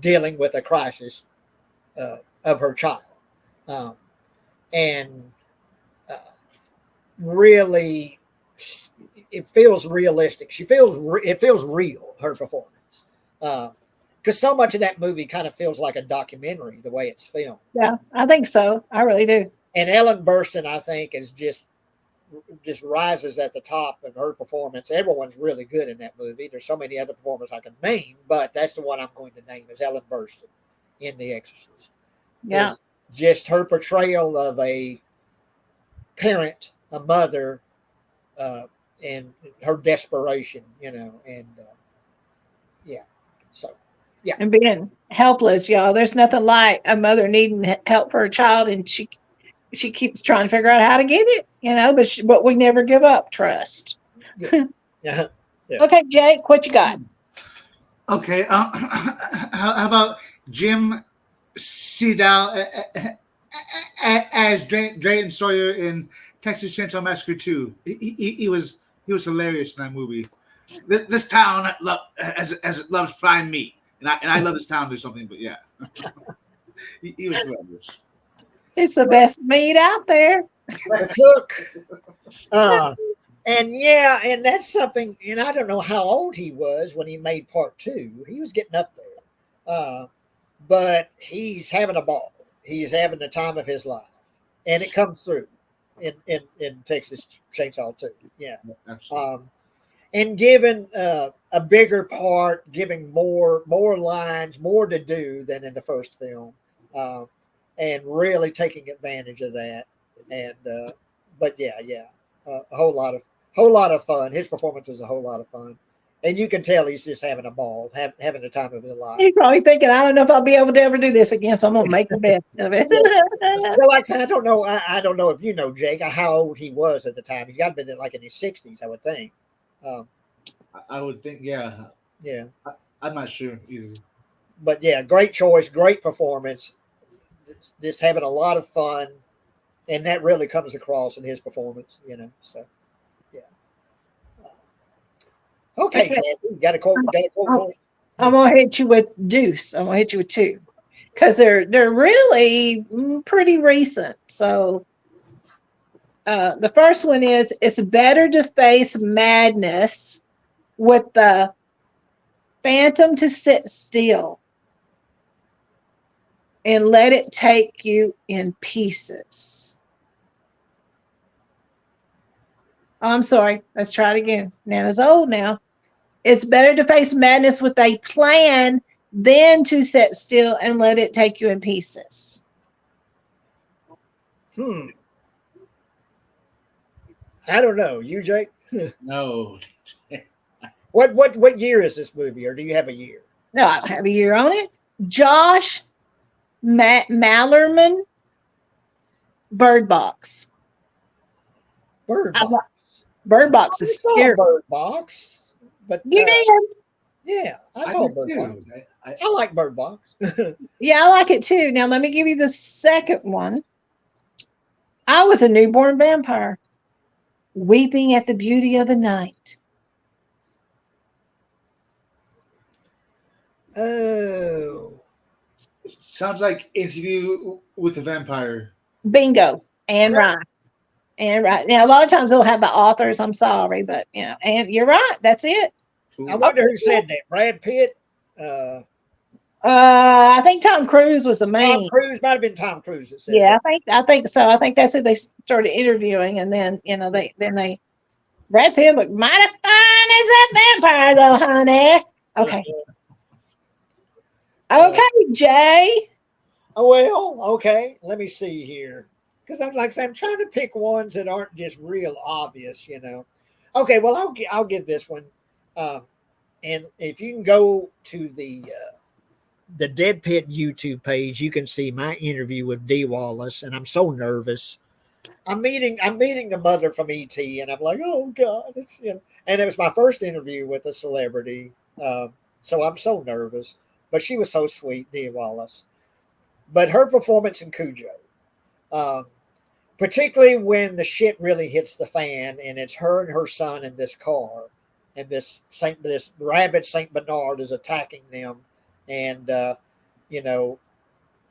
dealing with a crisis of her child. And really, it feels realistic. It feels real, her performance. Because so much of that movie kind of feels like a documentary, the way it's filmed. Yeah, I think so. I really do. And Ellen Burstyn, I think, is just rises at the top of her performance. Everyone's really good in that movie. There's so many other performers I can name, but that's the one I'm going to name is Ellen Burstyn in The Exorcist. Yeah. It's just her portrayal of a parent, a mother, and her desperation, and yeah. So, yeah. And being helpless, y'all. There's nothing like a mother needing help for a child, and she keeps trying to figure out how to get it, but we never give up. Trust. Yeah. Yeah. Okay, Jake, what you got? Okay. How about Jim Seadow as Drayton Sawyer in Texas Chainsaw Massacre 2? He was hilarious in that movie. This town as it loves frying meat, and I love this town or something. But yeah, he was hilarious. It's the best meat out there. The cook. And yeah, and that's something. And I don't know how old he was when he made part two. He was getting up there, but he's having a ball. He's having the time of his life, and it comes through in Texas Chainsaw 2. Yeah, Absolutely. And given a bigger part, giving more lines, more to do than in the first film, uh, and really taking advantage of that. And but yeah, a whole lot of fun. His performance was a whole lot of fun, and you can tell he's just having a ball, having the time of his life. He's probably thinking, I don't know if I'll be able to ever do this again, so I'm gonna make the best of it. Yeah. Well, like I said, I don't know. I don't know if you know, Jake, how old he was at the time. He's got to be like in his 60s, I would think. Um, I would think, yeah. yeah, I'm not sure either. but yeah, great choice, great performance. Just having a lot of fun, and that really comes across in his performance. So yeah. Okay, Okay. Kathy, got a quote. Got a quote for me? I'm gonna hit you with Deuce. I'm gonna hit you with two because they're really pretty recent. So the first one is it's better to face madness with the phantom to sit still and let it take you in pieces. Oh, I'm sorry. Let's try it again. Nana's old now. It's better to face madness with a plan than to sit still and let it take you in pieces. I don't know. You, Jake? No. What year is this movie, or do you have a year? No, I don't have a year on it. Josh Mallerman, Bird Box. Bird Box. Bird Box is I saw scary. Bird Box, but You did? yeah, I saw Bird Box. I like Bird Box. Yeah, I like it too. Now let me give you the second one. I was a newborn vampire, weeping at the beauty of the night. Oh, Sounds like Interview with the Vampire. Bingo. And right. And right. Now a lot of times they'll have the authors. I'm sorry, but and you're right. That's it. I wonder who said that. Brad Pitt. I think Tom Cruise was the Tom main. Cruise might have been Tom Cruise that says Yeah, that. I think so. I think that's who they started interviewing, and then they Brad Pitt looked mighty fine as that vampire, though, honey. Okay, okay, Jay. Oh, well, okay. Let me see here, because I'm trying to pick ones that aren't just real obvious. Okay, well, I'll give this one, and if you can go to the Dead Pit YouTube page, you can see my interview with Dee Wallace, and I'm so nervous. I'm meeting the mother from ET, and I'm like, oh God, and it was my first interview with a celebrity, so I'm so nervous. But she was so sweet, Dee Wallace. But her performance in Cujo, particularly when the shit really hits the fan, and it's her and her son in this car, and this rabid Saint Bernard is attacking them, and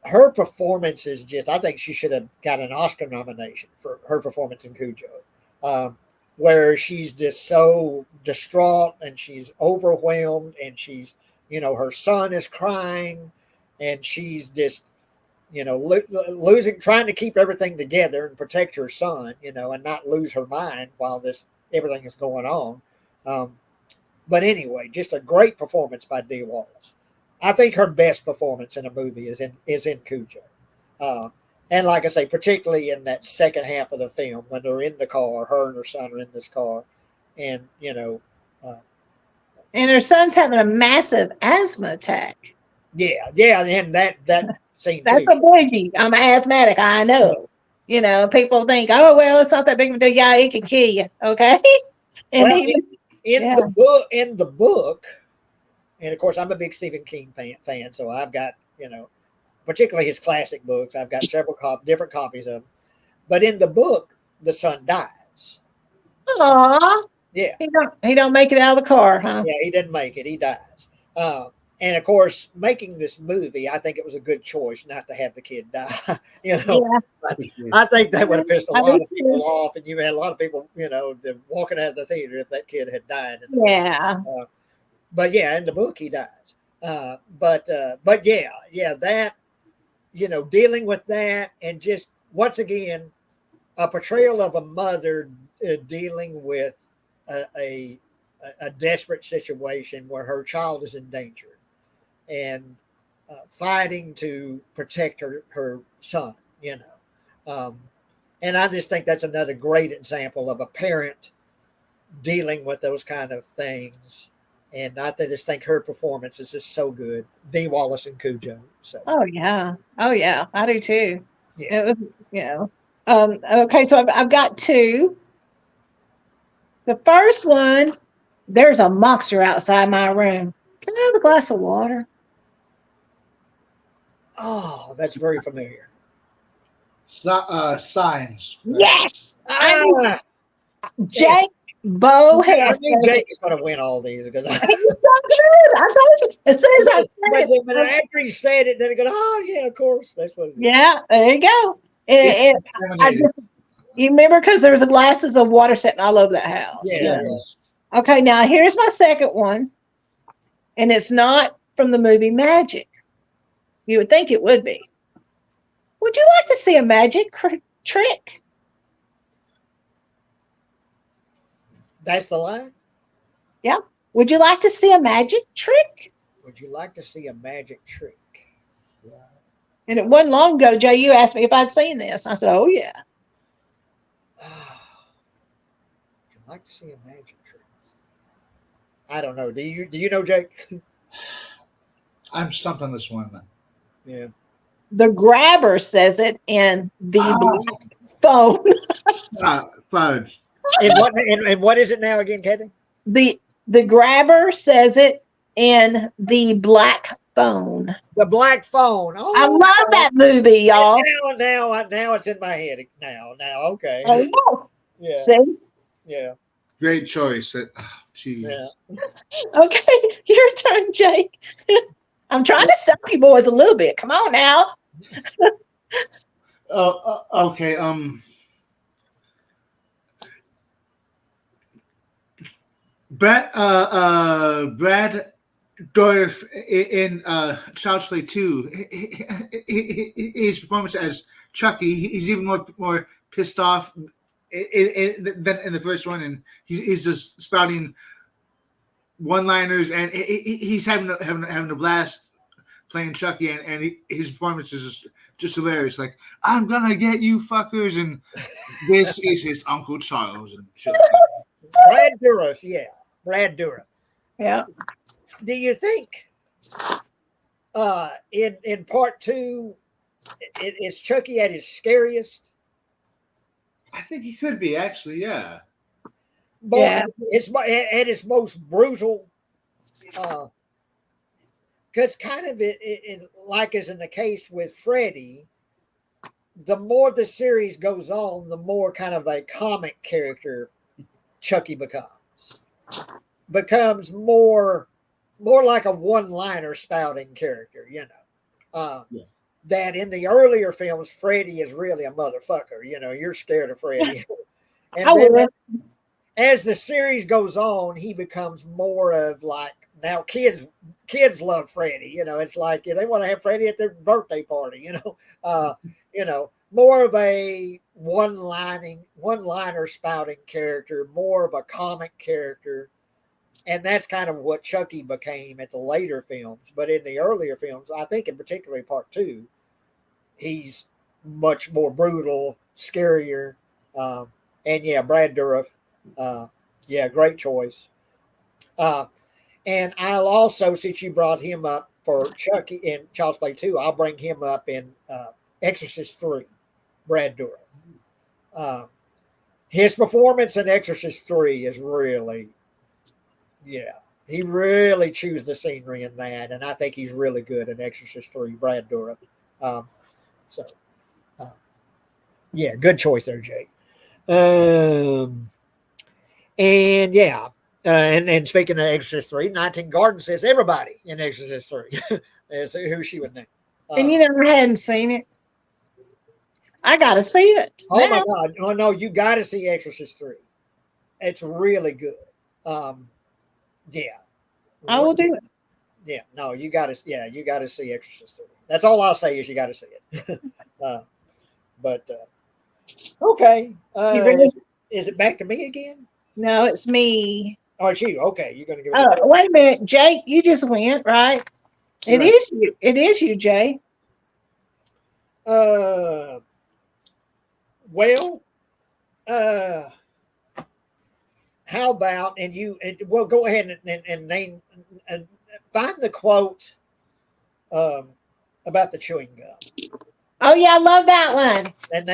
her performance is just, I think she should have got an Oscar nomination for her performance in Cujo, where she's just so distraught and she's overwhelmed, and she's, her son is crying, and she's just, losing, trying to keep everything together and protect her son, and not lose her mind while everything is going on. But anyway, just a great performance by Dee Wallace. I think her best performance in a movie is in Cujo, and like I say, particularly in that second half of the film when they're in the car, her and her son are in this car, and and her son's having a massive asthma attack. Yeah, and that scene That's too. a biggie. I'm asthmatic. I know. People think, oh well, it's not that big of a deal. Yeah, it can kill you. Okay. And Well, in the book. And of course, I'm a big Stephen King fan, so I've got, particularly his classic books. I've got several different copies of them. But in the book, the son dies. Aw. Yeah. He don't make it out of the car, huh? Yeah, he didn't make it. He dies. And of course, making this movie, I think it was a good choice not to have the kid die. Yeah. I think that would have pissed a I lot do of people too. off, and you had a lot of people, walking out of the theater if that kid had died. Yeah. But yeah, in the book he dies. But yeah, that dealing with that, and just once again a portrayal of a mother dealing with a desperate situation where her child is in danger and fighting to protect her son. And I just think that's another great example of a parent dealing with those kind of things. And I just think her performance is just so good. Dee Wallace and Cujo. So Oh yeah. Oh yeah. I do too. yeah. It was, okay, so I've got two. The first one, there's a monster outside my room. Can I have a glass of water? Oh, that's very familiar. Signs. Right? Yes. I knew Ah, Jake Bohan I knew says Jake is going to win all these because he's so good. I told you. As soon as I said it. but after he said it, then he goes, "Oh yeah, of course, that's what it is." Yeah, there you go. It's I just, you remember because there was glasses of water sitting all over that house. Yeah. Yes. Okay, now here's my second one, and it's not from the movie Magic. You would think it would be. Would you like to see a magic trick? That's the line. Yeah. Would you like to see a magic trick? Would you like to see a magic trick? And it wasn't long ago, Jay, you asked me if I'd seen this. I said, oh, yeah. Would you like to see a magic trick? I don't know. Do you know, Jake? I'm stumped on this one. Yeah. The Grabber says it in the black phone. Fudge. And what is it now again, Kathy? The Grabber says it in the black phone. The Black Phone. Oh, I love that movie, y'all. Now it's in my head. Now, okay. I know. Yeah. See? Yeah. Great choice. Geez. Yeah. Okay, your turn, Jake. I'm trying to stop you boys a little bit. Come on now. Okay. Brad Dourif in Child's Play 2. His performance as Chucky, he's even more pissed off than in the first one, and he's just spouting one-liners, and he's having a blast playing Chucky, and his performance is just hilarious. Like, I'm gonna get you fuckers, and this is his Uncle Charles and shit. Brad Dourif, yeah. Brad Dourif. Yeah. Do you think in part two is Chucky at his scariest? I think he could be, actually, yeah. But Yeah. it's at its most brutal. Because kind of it like as in the case with Freddy, the more the series goes on, the more kind of a comic character Chucky becomes more like a one-liner spouting character, that in the earlier films, Freddy is really a motherfucker. You're scared of Freddy. And then as the series goes on, he becomes more of like, now kids love Freddy. It's like they want to have Freddy at their birthday party. More of a one-liner spouting character, more of a comic character. And that's kind of what Chucky became at the later films. But in the earlier films, I think in particular part two, he's much more brutal, scarier. And yeah, Brad Dourif, great choice. And I'll also, since you brought him up for Chucky in Child's Play 2, I'll bring him up in Exorcist 3, Brad Dourif. His performance in Exorcist 3 is really, he really chews the scenery in that, and I think he's really good in Exorcist 3, Brad Dourif. Good choice there, Jake. And yeah, And speaking of Exorcist 3, 19 Garden says everybody in Exorcist 3 is who she would name. And you never hadn't seen it. I got to see it. Oh now. my God. Oh, no, you got to see Exorcist 3. It's really good. Yeah. I will do it. Yeah. No, you got to see Exorcist 3. That's all I'll say is you got to see it. Okay. Is it back to me again? No, it's me. Oh, it's you. Okay. You're going to give us wait a minute. Jake, you just went, right? It Right. is you. It is you, Jay. Well, how about, well, go ahead and name, and find the quote about the chewing gum. Oh, yeah, I love that one. And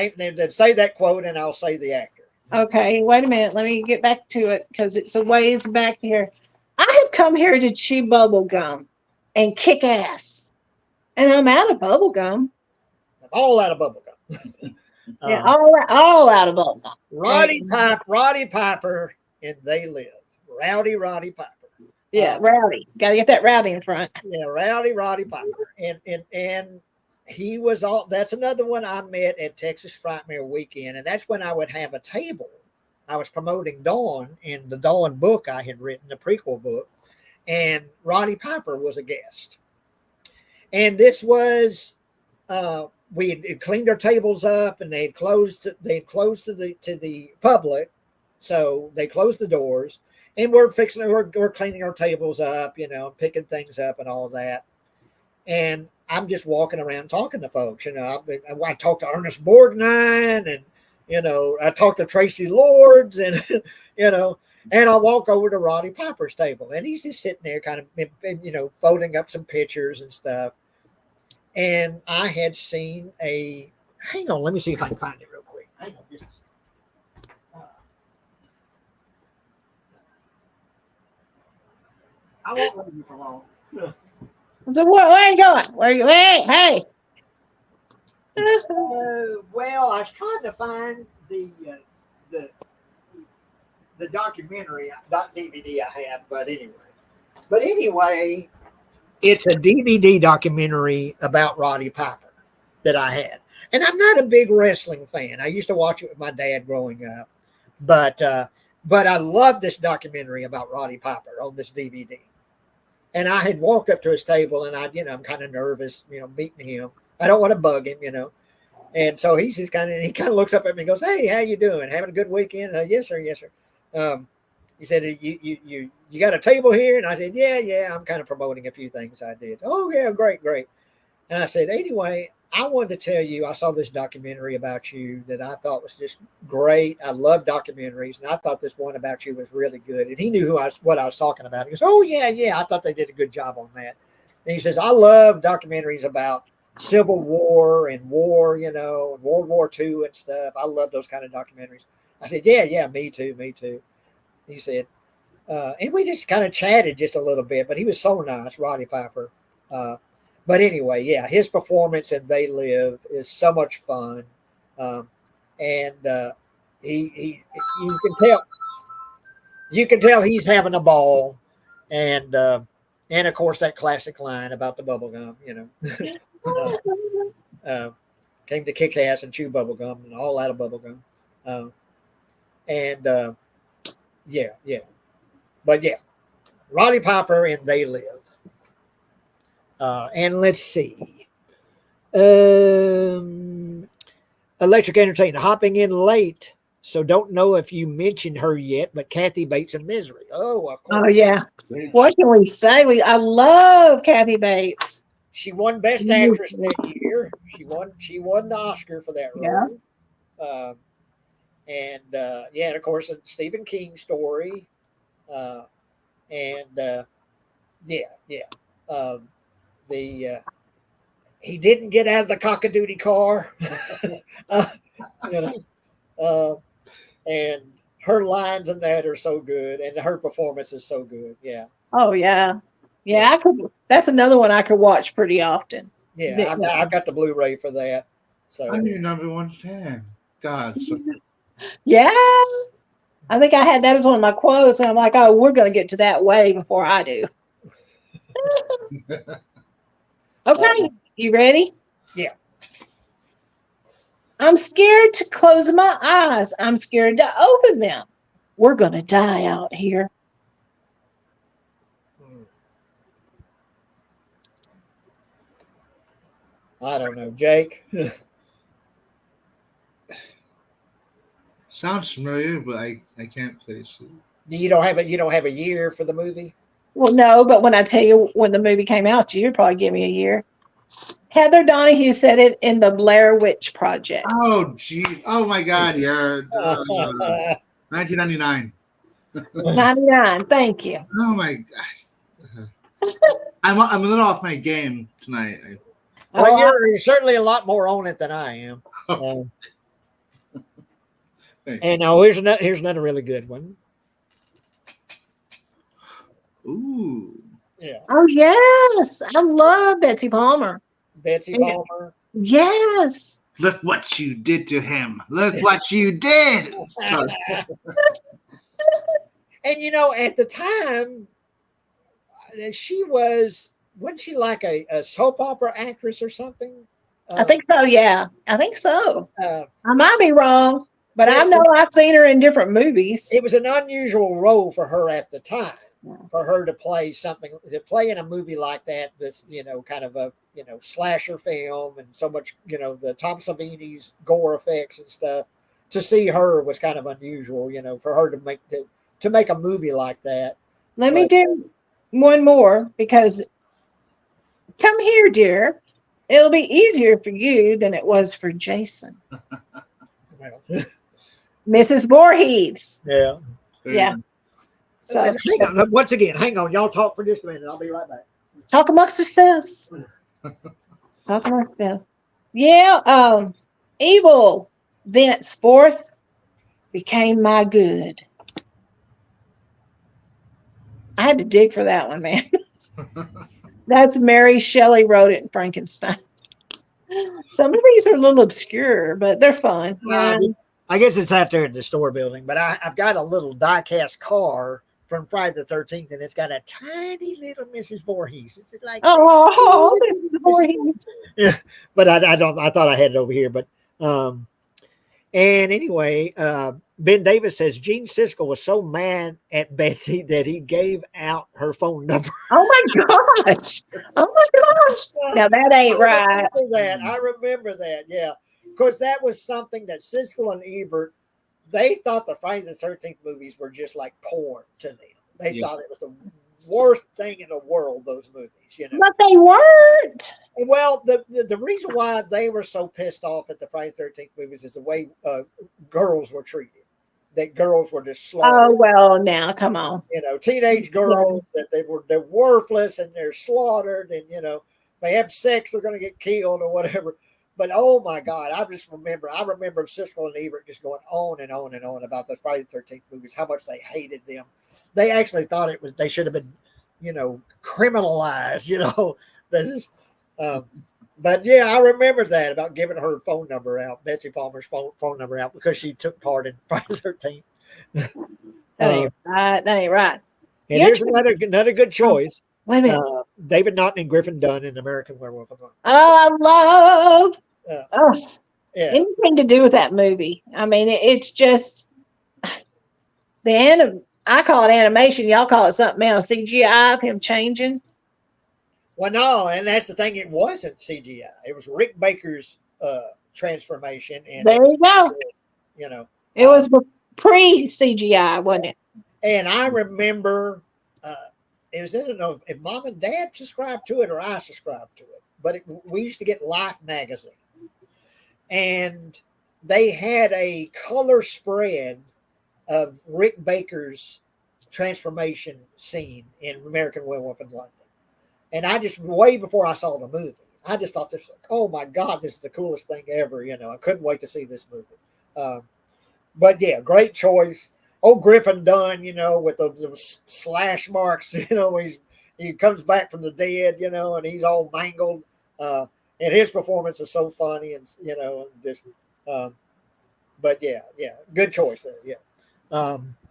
say that quote, and I'll say the actor. Okay, wait a minute. Let me get back to it because it's a ways back here. I have come here to chew bubble gum and kick ass. And I'm out of bubble gum. I'm all out of bubble gum. Yeah, all out of bubble gum. Roddy Piper, and They Live. Rowdy Piper. Yeah, Rowdy. Got to get that Rowdy in front. Yeah, Roddy Piper. And he was all, that's another one I met at Texas Frightmare Weekend. And that's when I would have a table. I was promoting Dawn in the Dawn book I had written, the prequel book. And Roddy Piper was a guest. And this was, we had cleaned our tables up, and they had closed to the public. So they closed the doors, and we're cleaning our tables up, picking things up and all that. And I'm just walking around talking to folks. I talked to Ernest Borgnine, and I talked to Tracy Lords, and and I walk over to Roddy Piper's table, and he's just sitting there, kind of folding up some pictures and stuff. And I had seen hang on, let me see if I can find it real quick. Hang on, just a second. I won't leave you for long. So where are you going? Where are you? Hey. Well, I was trying to find the documentary, not DVD I had, but anyway, it's a DVD documentary about Roddy Piper that I had. And I'm not a big wrestling fan. I used to watch it with my dad growing up, but I love this documentary about Roddy Piper on this DVD. And I had walked up to his table, and I'm kind of nervous, meeting him. I don't want to bug him, And so he kind of looks up at me and goes, "Hey, how you doing? Having a good weekend?" Yes, sir. Yes, sir. He said, "You got a table here?" And I said, "Yeah. I'm kind of promoting a few things I did." "Oh, yeah, great." And I said, "Anyway, I wanted to tell you, I saw this documentary about you that I thought was just great. I love documentaries, and I thought this one about you was really good." And he knew what I was talking about. He goes, "Oh, yeah. I thought they did a good job on that." And he says, "I love documentaries about Civil War and war, and World War II and stuff. I love those kind of documentaries." I said, "Yeah, me too. He said, and we just kind of chatted just a little bit, but he was so nice, Roddy Piper. But anyway, yeah, his performance in They Live is so much fun. And you can tell he's having a ball. And of course that classic line about the bubble gum, came to kick ass and chew bubble gum and all out of bubble gum. Yeah. But yeah, Roddy Piper and They Live. And let's see. Electric Entertainment, hopping in late, so don't know if you mentioned her yet, but Kathy Bates in Misery. Oh, of course. Oh, yeah. What can we say? I love Kathy Bates. She won Best Actress that year. She won the Oscar for that role. Yeah. And of course, a Stephen King story. He didn't get out of the cock-a-doodle car. And her lines in that are so good, and her performance is so good. Yeah. Oh, yeah. Yeah, that's another one I could watch pretty often. Yeah, I've got the Blu-ray for that. So I'm your number one fan. God. Yeah. I think I had that as one of my quotes, and I'm like, oh, we're going to get to that way before I do. Okay, you ready? Yeah. I'm scared to close my eyes. I'm scared to open them. We're going to die out here. I don't know, Jake. Sounds familiar, but I can't place it. You don't have a year for the movie? Well, no, but when I tell you when the movie came out, you'd probably give me a year. Heather Donahue said it in the Blair Witch Project. Oh, gee. Oh, my God. Yeah. 1999. 99. Thank you. Oh, my God. I'm a little off my game tonight. Well, Oh, you're certainly a lot more on it than I am. And here's another really good one. Ooh. Yeah. Oh, yes. I love Betsy Palmer. Betsy Palmer. Yes. Look what you did to him. Look what you did. Sorry. And at the time, wasn't she like a soap opera actress or something? I think so. Yeah. I think so. I might be wrong, but I know I've seen her in different movies. It was an unusual role for her at the time. For her to play in a movie like that, that's kind of a slasher film, and so much the Tom Savini's gore effects and stuff. To see her was kind of unusual, for her to make a movie like that. Let me do one more, because come here, dear. It'll be easier for you than it was for Jason. Mrs. Voorhees. Yeah. Yeah. So hang on. Once again, hang on. Y'all talk for just a minute. I'll be right back. talk amongst yourselves. Talk amongst yourselves. Yeah. Evil thenceforth became my good. I had to dig for that one, man. That's Mary Shelley wrote it in Frankenstein. Some of these are a little obscure, but they're fun. I guess it's out there in the store building, but I've got a little die-cast car from Friday the 13th, and it's got a tiny little Mrs. Voorhees. It's like, Mrs. Voorhees. Yeah, but I thought I had it over here, but and anyway, Ben Davis says Gene Siskel was so mad at Betsy that he gave out her phone number. Oh my gosh! Oh my gosh! Now that ain't right. I remember that. Yeah, of course that was something that Siskel and Ebert, they thought the Friday the 13th movies were just like porn to them. They thought it was the worst thing in the world, those movies, But they weren't. Well, the reason why they were so pissed off at the Friday the 13th movies is the way girls were treated. That girls were just slaughtered. Oh, well, now, come on. Teenage girls, that they're worthless and they're slaughtered, and, they have sex, they're going to get killed or whatever. But oh my God, I remember Siskel and Ebert just going on and on and on about the Friday the 13th movies, how much they hated them. They actually thought they should have been, criminalized, but yeah, I remember that about giving her phone number out, Betsy Palmer's phone number out, because she took part in Friday the 13th. That ain't right. That ain't right. And here's another good choice. Wait a minute. David Naughton and Griffin Dunn in American Werewolf. I love anything to do with that movie. I mean, it's just I call it animation. Y'all call it something else. CGI of him changing. Well, no, and that's the thing. It wasn't CGI. It was Rick Baker's transformation. And there you go. It was pre-CGI, wasn't it? And I remember, I don't know if Mom and Dad subscribed to it or I subscribed to it, but we used to get Life magazine, and they had a color spread of Rick Baker's transformation scene in American Werewolf in London. And I just, way before I saw the movie, I just thought this, oh my God, this is the coolest thing ever. I couldn't wait to see this movie. But yeah, great choice. Oh, Griffin Dunn, with those slash marks, he comes back from the dead, and he's all mangled. And his performance is so funny, and, just, but yeah, good choice there. Yeah. And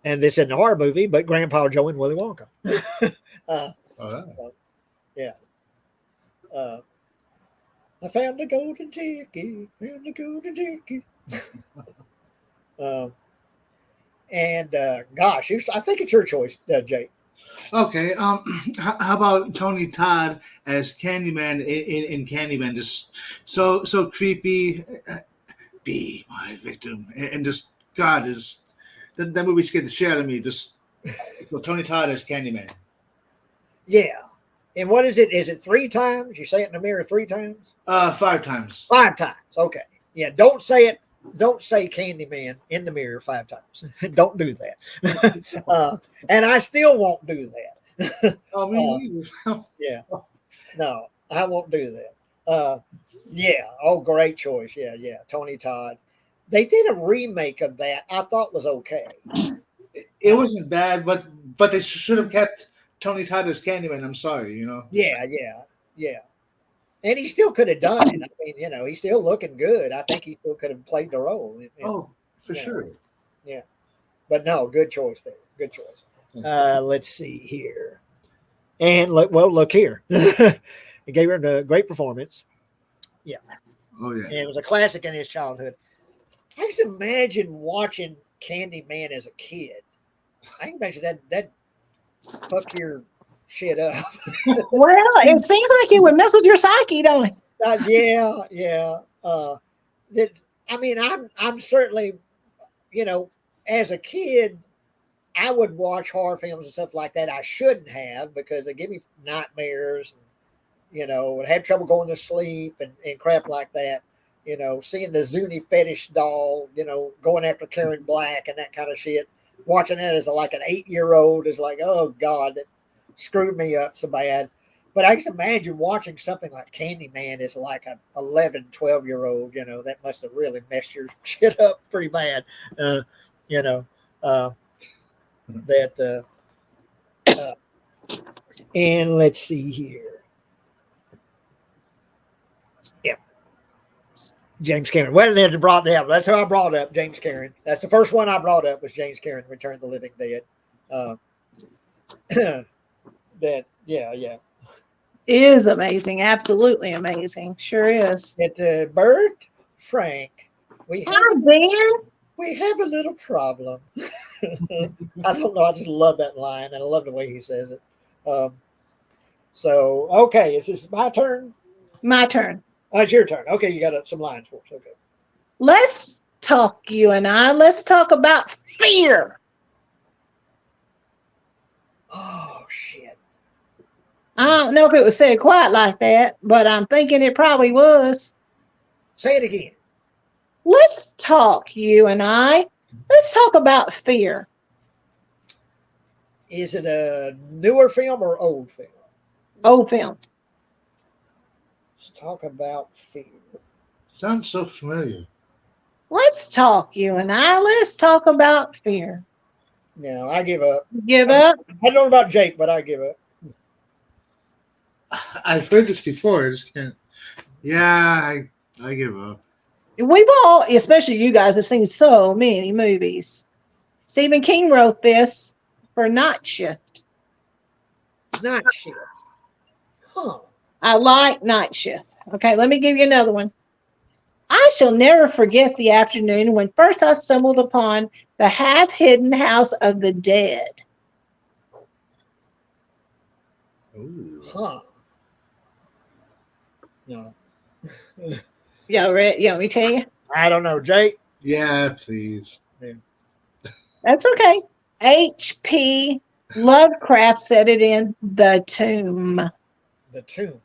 this isn't a horror movie, but Grandpa Joe and Willy Wonka. Oh, So, yeah. I found the golden ticket. Found the golden ticket. And gosh, I think it's your choice, Jake. okay. How about Tony Todd as Candyman in Candyman? Just so creepy. Be my victim, and just God is that movie scared the shit out of me. Just so Tony Todd as Candyman. Yeah. And what is it? Is it 3 times? You say it in the mirror 3 times? 5 times. 5 times. Okay. Yeah. Don't say it. Don't say Candyman in the mirror 5 times. Don't do that. And I still won't do that. Oh, me neither. Yeah. No, I won't do that. Yeah. Oh, great choice. Yeah. Yeah. Tony Todd. They did a remake of that. I thought was okay. It wasn't bad, but they should have kept Tony Todd as Candyman. I'm sorry, Yeah. Yeah. Yeah. And he still could have done it. I mean, he's still looking good. I think he still could have played the role. Oh, for Yeah. sure. Yeah. But no, good choice there. Good choice. Let's see here. And look here. He gave her a great performance. Yeah. Oh yeah. And it was a classic in his childhood. I just imagine watching Candyman as a kid. I can imagine that fuck your shit up. Well, it seems like it would mess with your psyche, don't it? Yeah. That I mean, I'm certainly, as a kid, I would watch horror films and stuff like that. I shouldn't have because they give me nightmares, and would have trouble going to sleep and crap like that. Seeing the Zuni fetish doll, going after Karen Black and that kind of shit. Watching that as like an 8-year-old is like, oh God, that screwed me up so bad. But I just imagine watching something like Candyman as like an 11, 12-year-old, that must have really messed your shit up pretty bad. And let's see here. Yep. James Cameron. Well, they brought it up. That's how I brought up James Cameron. That's the first one I brought up was James Cameron, Return of the Living Dead. Yeah. Is amazing. Absolutely amazing. Sure is. Bert, Frank, we Hi, Ben. have a little problem. I don't know. I just love that line, and I love the way he says it. So, okay, is this my turn? My turn. It's your turn. Okay, you got some lines for us. Okay. Let's talk, you and I. Let's talk about fear. Oh, shit. I don't know if it was said quite like that, but I'm thinking it probably was. Say it again. Let's talk, you and I. Let's talk about fear. Is it a newer film or old film? Old film. Let's talk about fear. Sounds so familiar. Let's talk, you and I. Let's talk about fear. No, I give up. Give up? I don't know about Jake, but I give up. I've heard this before. I just can't. Yeah, I give up. We've all, especially you guys, have seen so many movies. Stephen King wrote this for Night Shift. Night Shift. Huh. I like Night Shift. Okay, let me give you another one. I shall never forget the afternoon when first I stumbled upon the half-hidden house of the dead. Ooh. Huh. No. You want me to tell you? I don't know, Jake. Yeah, please. That's okay. H.P. Lovecraft said it in The Tomb. The Tomb.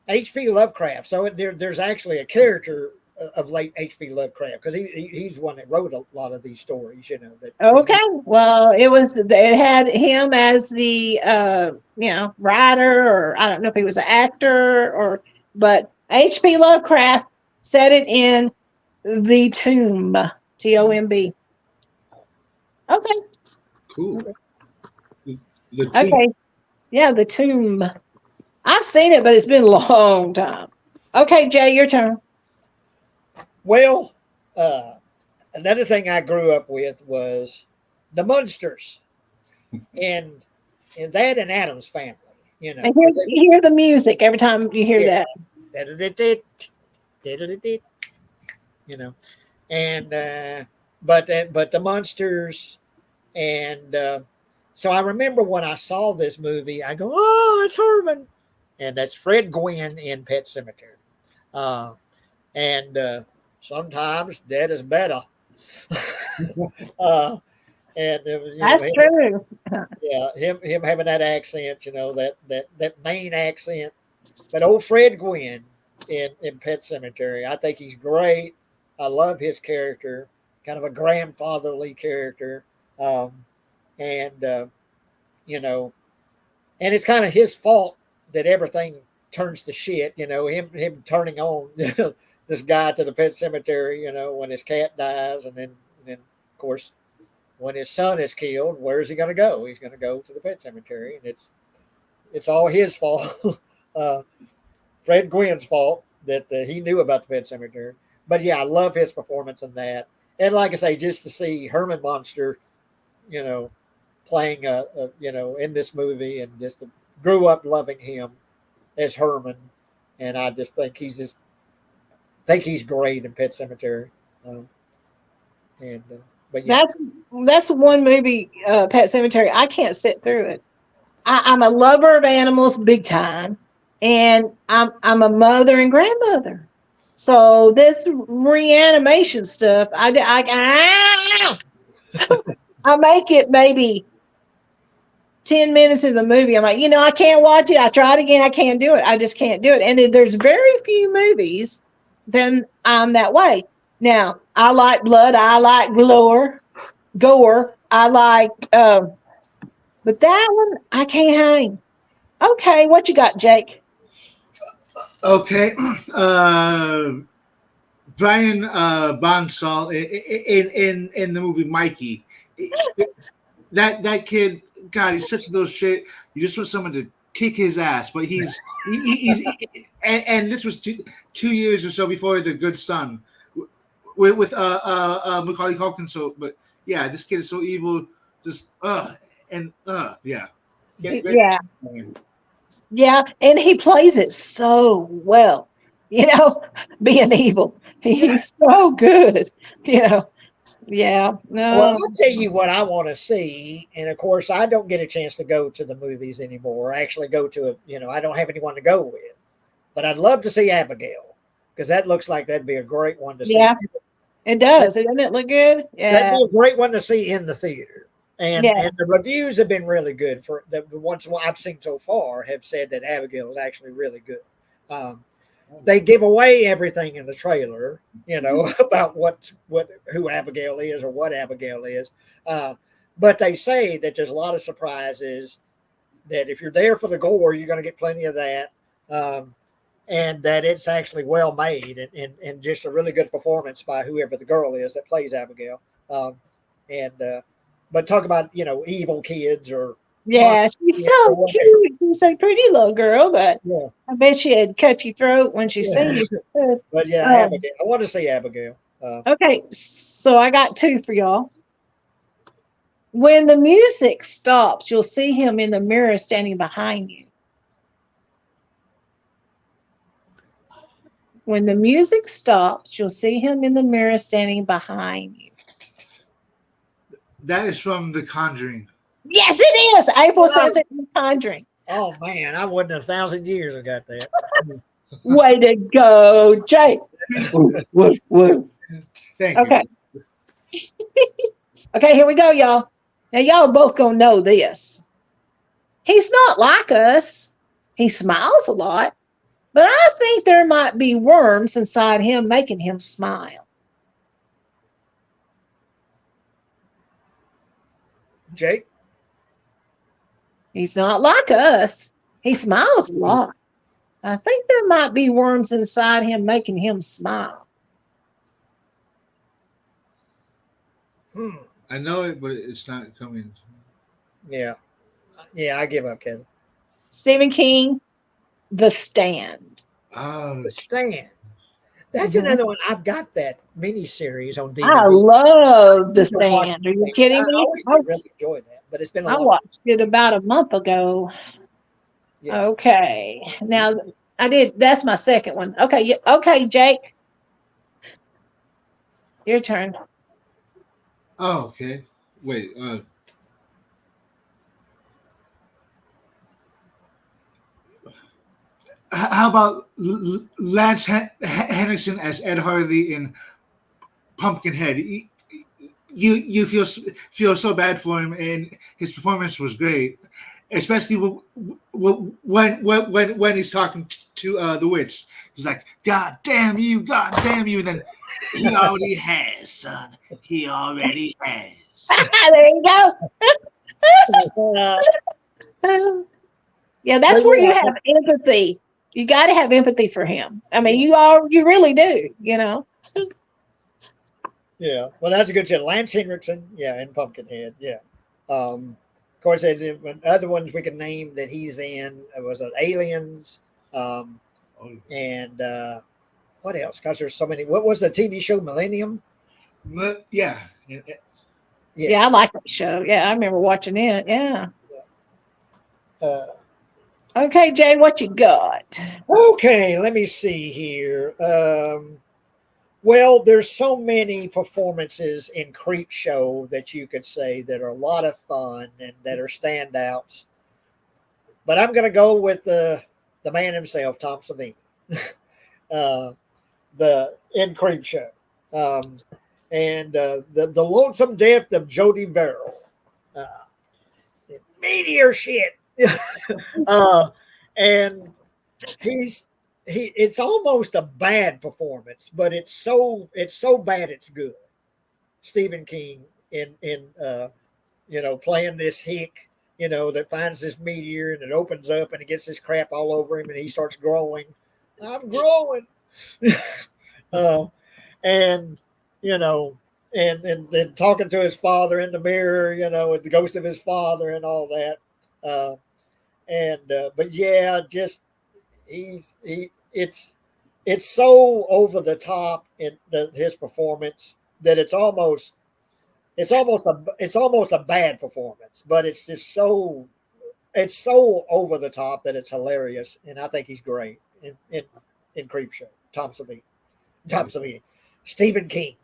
H.P. Lovecraft. So there's actually a character of late H.P. Lovecraft because he's the one that wrote a lot of these stories. That. Okay. Well, it had him as the writer, or I don't know if he was an actor but H.P. Lovecraft said it in The Tomb. Tomb. Okay. Cool. Okay. Yeah, The Tomb. I've seen it, but it's been a long time. Okay, Jay, your turn. Well, another thing I grew up with was the Munsters, and that and Adam's Family. You know, And because you hear the music every time you hear that. they, you know, and but the Munsters, and so I remember when I saw this movie, I go, oh, it's Herman, and that's Fred Gwynn in Pet Cemetery, uh, and sometimes dead is better. uh, and That's true. him having that accent, that Maine accent. But old Fred Gwynn in Pet Cemetery, I think he's great. I love his character, kind of a grandfatherly character, um, and you know, and it's kind of his fault that everything turns to shit. Him turning on this guy to the Pet Cemetery. When his cat dies, and then of course when his son is killed, where is he going to go? He's going to go to the Pet Cemetery, and it's all his fault. uh, Fred Gwynn's fault that he knew about the Pet Cemetery. But yeah, I love his performance in that. And like I say, just to see Herman Monster, you know, playing in this movie, and just grew up loving him as Herman, and I just think he's great in Pet Cemetery. And but yeah, That's one movie, Pet Cemetery. I can't sit through it. I'm a lover of animals, big time, and I'm a mother and grandmother. So this reanimation stuff, so I make it maybe 10 minutes of the movie. I'm like, I can't watch it. I tried again. I can't do it. I just can't do it. And there's very few movies then I'm that way. Now, I like blood. I like gore. I like, but that one I can't hang. Okay, what you got, Jake? Okay. Brian Bonsall in the movie Mikey. That kid, God, he's such a little shit. You just want someone to kick his ass, but he's and this was 2 years or so before The Good Son with Macaulay Culkin. So, but yeah, this kid is so evil. Just yeah. Yeah, yeah, and he plays it so well. Being evil, he's so good. Yeah, well, no, I'll tell you what I want to see, and of course, I don't get a chance to go to the movies anymore. Actually, go to I don't have anyone to go with, but I'd love to see Abigail, because that looks like that'd be a great one to see. yeah, it does. Doesn't it look good? That'd Yeah, be a great one to see in the theater. And yeah, the reviews have been really good. For the ones I've seen so far have said that Abigail is actually really good. Um, they give away everything in the trailer, about who Abigail is or what Abigail is. But they say that there's a lot of surprises. That if you're there for the gore, you're going to get plenty of that. And that it's actually well made, and just a really good performance by whoever the girl is that plays Abigail. And but talk about evil kids or yeah. monster She's kids or so whatever. cute. She's a pretty little girl, but Yeah, I bet she'd cut your throat when she yeah. seen you. But yeah, Um, Abigail. I want to see Abigail. okay, so I got two for y'all. When the music stops, you'll see him in the mirror standing behind you. When the music stops, you'll see him in the mirror standing behind you. That is from The Conjuring. Yes, it is. April says it in Conjuring. Oh man, I wouldn't 1,000 years have got that. Way to go, Jake. Woo. Thank Okay. you. Okay, here we go, y'all. Now, y'all both gonna know this. He's not like us. He smiles a lot, but I think there might be worms inside him making him smile. Jake. He's not like us. He smiles a lot. I think there might be worms inside him making him smile. I know it, but it's not coming. Yeah, I give up, Kevin. Stephen King, The Stand. The Stand. That's Mhm. another one. I've got that miniseries on I DVD. love The I've watched Stand. Are you it. kidding I me? always did really enjoy that, but it's been a I long watched it about a month ago. yeah. Okay. Now I did. That's my second one. Okay. Okay, Jake, your turn. Oh, okay. Wait. How about Lance Henriksen as Ed Harley in Pumpkinhead? You feel so bad for him, and his performance was great, especially when he's talking to the witch. He's like, God damn you!" And then he already has, son. He already has. There you go. Uh, Yeah, but that's where you yeah, have empathy. You got to have empathy for him. I mean, yeah, you really do. You know. yeah. Well, that's a good show. Lance Henriksen, yeah, and Pumpkinhead, yeah. Of course, other ones we can name that he's in was Aliens, um, Oh, and what else? Because there's so many. What was the TV show Millennium? yeah. Yeah. Yeah, I like that show. Yeah, I remember watching it. Yeah. Uh, Okay, Jay, what you got? okay, let me see here. Well, there's so many performances in Creep Show that you could say that are a lot of fun and that are standouts. But I'm going to go with the man himself, Tom Savini, uh, the in Creep Show, um, and the lonesome death of Jody Verrill, uh, the meteor shit, uh, and he's he. It's almost a bad performance, but it's so bad it's good. Stephen King in playing this hick, that finds this meteor and it opens up and it gets this crap all over him and he starts growing. I'm growing. uh, and, you know, and talking to his father in the mirror, with the ghost of his father and all that. But yeah, just it's so over the top in his performance that it's almost a bad performance, but it's so over the top that it's hilarious, and I think he's great in Creepshow. Tom Savini, Stephen King.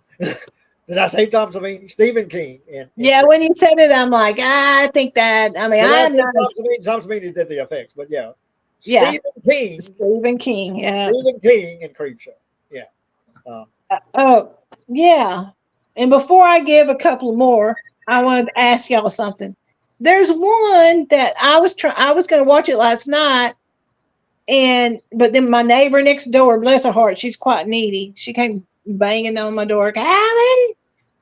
Did I say Tom Savini? Stephen King in Yeah, Creep. when you said it, I'm like, I think that. I mean, Did I I'm say not Tom Savini? Tom Savini did the effects, but yeah, yeah, Stephen King, Stephen King. Yeah. Stephen King in Creepshow. Yeah. Um, Oh, yeah. And before I give a couple more, I wanted to ask y'all something. There's one that I was going to watch it last night, but then my neighbor next door, bless her heart, she's quite needy. She came banging on my door, Calvin.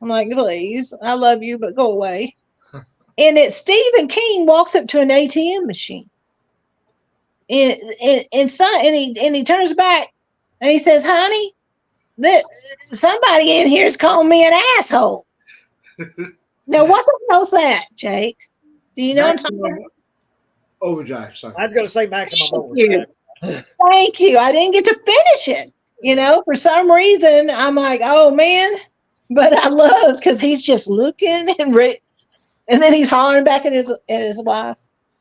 I'm like, please, I love you, but go away. And it's Stephen King walks up to an ATM machine, and he turns back and he says, "Honey, that somebody in here is calling me an asshole." Now, what the hell's that, Jake? Do you know what I'm talking about? Maximum Overdrive. Sorry. I was going to say Maximum Thank Overdrive. you. Thank you. I didn't get to finish it. For some reason, I'm like, oh man. But I love because he's just looking and then he's hollering back at his wife.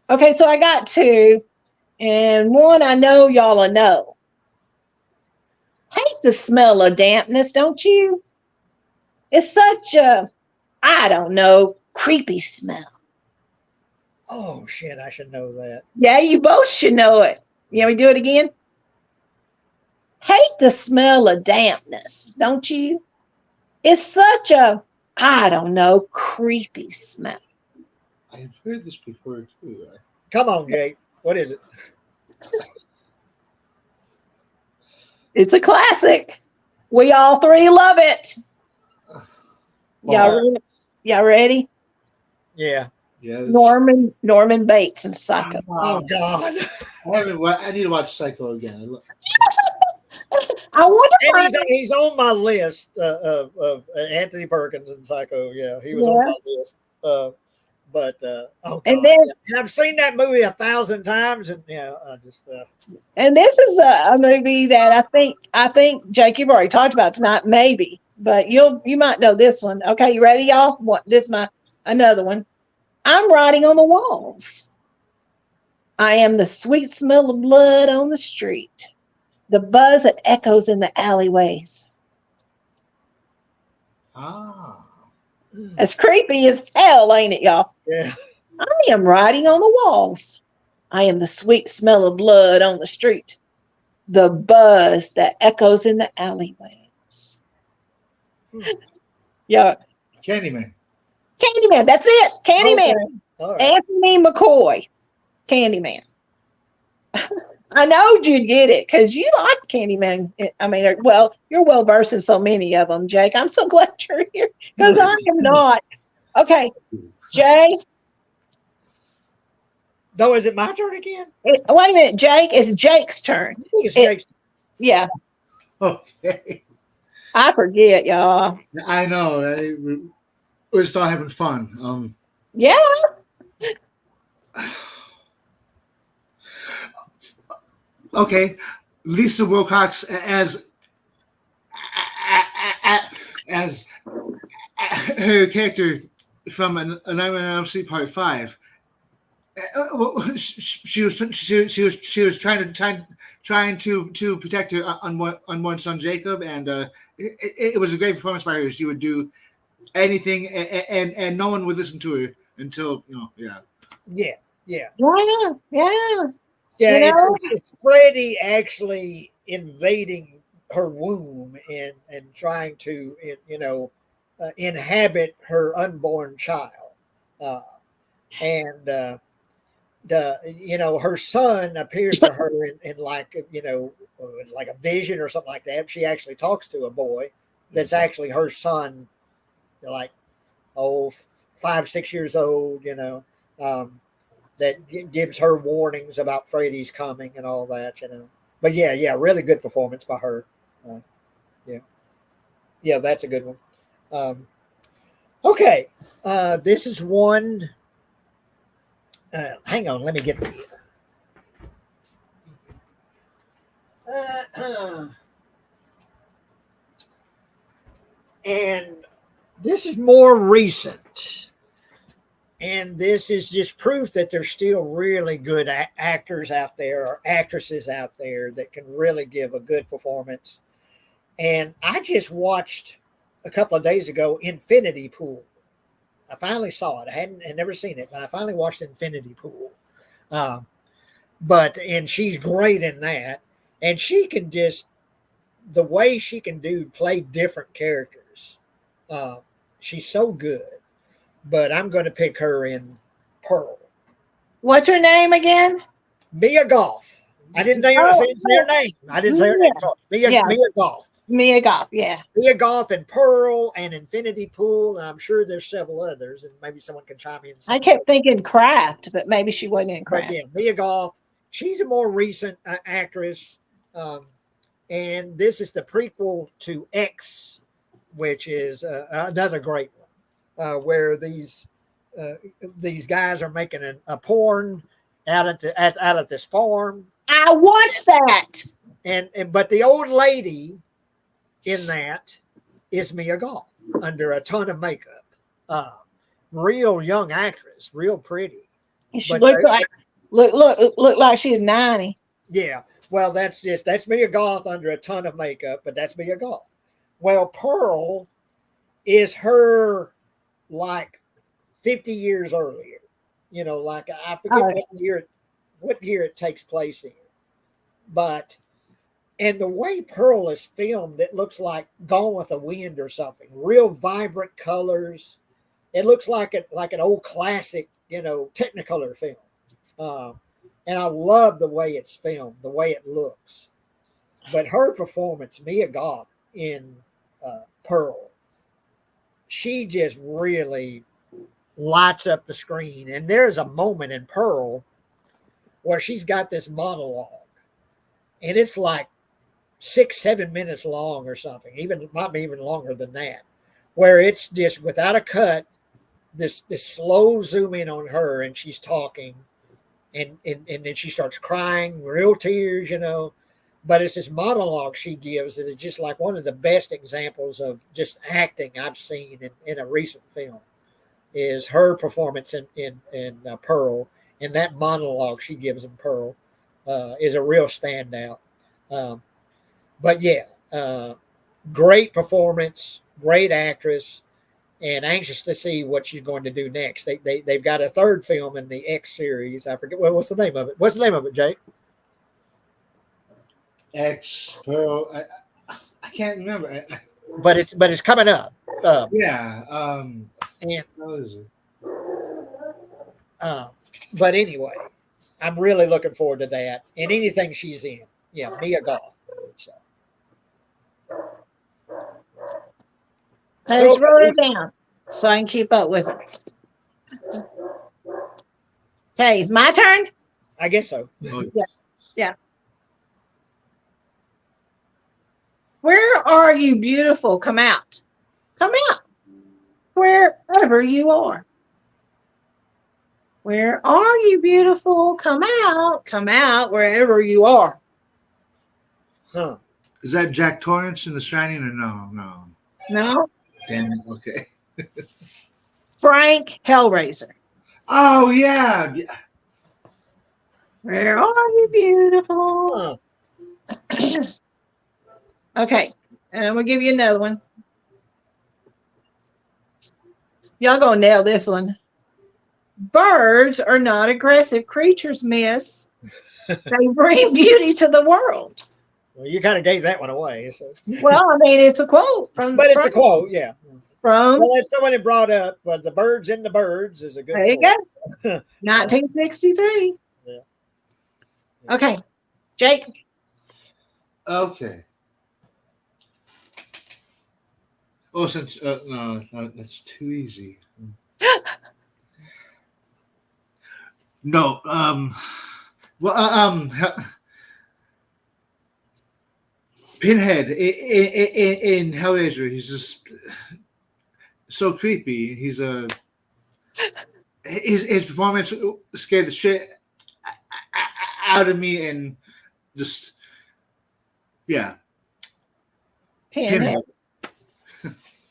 Okay, so I got two, and one I know y'all will know. Hate the smell of dampness, don't you? It's such a, I don't know, creepy smell. Oh shit! I should know that. Yeah, you both should know it. You want me to do it again? Hate the smell of dampness, don't you? It's such a, I don't know, creepy smell. I've heard this before too. Come on, Jake. What is it? It's a classic. We all three love it. Well, Y'all ready? Yeah. yeah. Norman Bates and Psycho. Oh God. I need to watch Psycho again. I wonder And if he's on my list of Anthony Perkins and Psycho. Yeah, he was on Yeah. my list. But oh And god, then yeah. And I've seen that movie 1,000 times, and I just and this is a movie that I think Jake, you've already talked about tonight, maybe, but you might know this one. Okay, you ready, y'all? What this is my another one. I'm writing on the walls. I am the sweet smell of blood on the street, the buzz that echoes in the alleyways. Ah. As creepy as hell, ain't it, y'all? yeah. I am writing on the walls. I am the sweet smell of blood on the street, the buzz that echoes in the alleyways. Yeah, Candyman. Candyman. That's it. Candyman. Okay. All right. Anthony McCoy. Candyman. I know you'd get it because you like Candyman. I mean, well, you're well versed in so many of them, Jake. I'm so glad you're here because I am not. Okay, Jay. No, is it my turn again? Wait a minute, Jake. It's Jake's turn. I think it's It- Jake's. Yeah, Okay. I forget, y'all. I know. We're still having fun. Yeah. Okay. Lisa Wilcox as her character from A Nightmare on Elm Street Part 5. She was trying to protect her unborn son Jacob, and it was a great performance by her. She would do anything, and no one would listen to her until Yeah. Yeah. Yeah. Yeah, You know? it's Freddie actually invading her womb and trying to inhabit her unborn child, and her son appears to her in like like a vision or something like that. She actually talks to a boy that's actually her son, like 5-6 years old, that gives her warnings about Freddy's coming and all that. But yeah, really good performance by her. Yeah, that's a good one. Okay, this is one. Hang on, let me get the. And this is more recent. And this is just proof that there's still really good actors out there or actresses out there that can really give a good performance. And I just watched a couple of days ago Infinity Pool. I finally saw it. I had never seen it, but I finally watched Infinity Pool. And she's great in that. And she can just, the way she can play different characters. She's so good. But I'm going to pick her in Pearl. What's her name again? Mia Goth. I didn't say her name. I didn't say her name. Sorry. Mia Goth. Mia Goth, yeah. Mia Goth and Pearl and Infinity Pool. And I'm sure there's several others, and maybe someone can chime in. I kept thinking Craft, but maybe she wasn't in Craft. But yeah, Mia Goth. She's a more recent actress. And this is the prequel to X, which is another great one, where these guys are making a porn out at this farm. I watched that. But the old lady in that is Mia Goth under a ton of makeup. Real young actress, real pretty. She looked like she's 90. Yeah. Well, that's Mia Goth under a ton of makeup, but that's Mia Goth. Well, Pearl is her like 50 years earlier. Like I forget what year it takes place in. And the way Pearl is filmed, it looks like Gone with the Wind or something. Real vibrant colors. It looks like an old classic, Technicolor film. And I love the way it's filmed, the way it looks. But her performance, Mia Goth in Pearl, she just really lights up the screen. And there's a moment in Pearl where she's got this monologue, and it's like 6-7 minutes long or something. It might be even longer than that, where it's just without a cut, this slow zoom in on her, and she's talking, and then she starts crying, real tears, But it's this monologue she gives that is just like one of the best examples of just acting I've seen in a recent film. Is her performance in Pearl, and that monologue she gives in Pearl is a real standout. Um, but yeah, great performance, great actress, and anxious to see what she's going to do next. They've got a third film in the X series. I forget what's the name of it. What's the name of it, Jake? X Pearl. I can't remember. But it's coming up. Yeah. And How is it? but anyway, I'm really looking forward to that and anything she's in. Yeah, Mia Goth. So. I just wrote it down so I can keep up with it. Okay, it's my turn. I guess so. Yeah. Where are you, beautiful? Come out. Come out. Wherever you are. Where are you, beautiful? Come out. Come out wherever you are. Huh. Is that Jack Torrance in The Shining or no? No. Damn it. Okay. Frank Hellraiser. Oh yeah. Where are you, beautiful? Huh. Okay, and I'm gonna give you another one. Y'all gonna nail this one. Birds are not aggressive creatures, miss. They bring beauty to the world. Well, you kind of gave that one away. So. Well, I mean, it's a quote from. But it's a quote, yeah. From. Well, if somebody brought up, but the birds in the birds is a good. There you quote. go. 1963. Yeah. Okay, Jake. Okay. Oh, since no, that's too easy. No. Well. Pinhead in Hellraiser. He's just so creepy. His performance scared the shit out of me, and just yeah. Pinhead.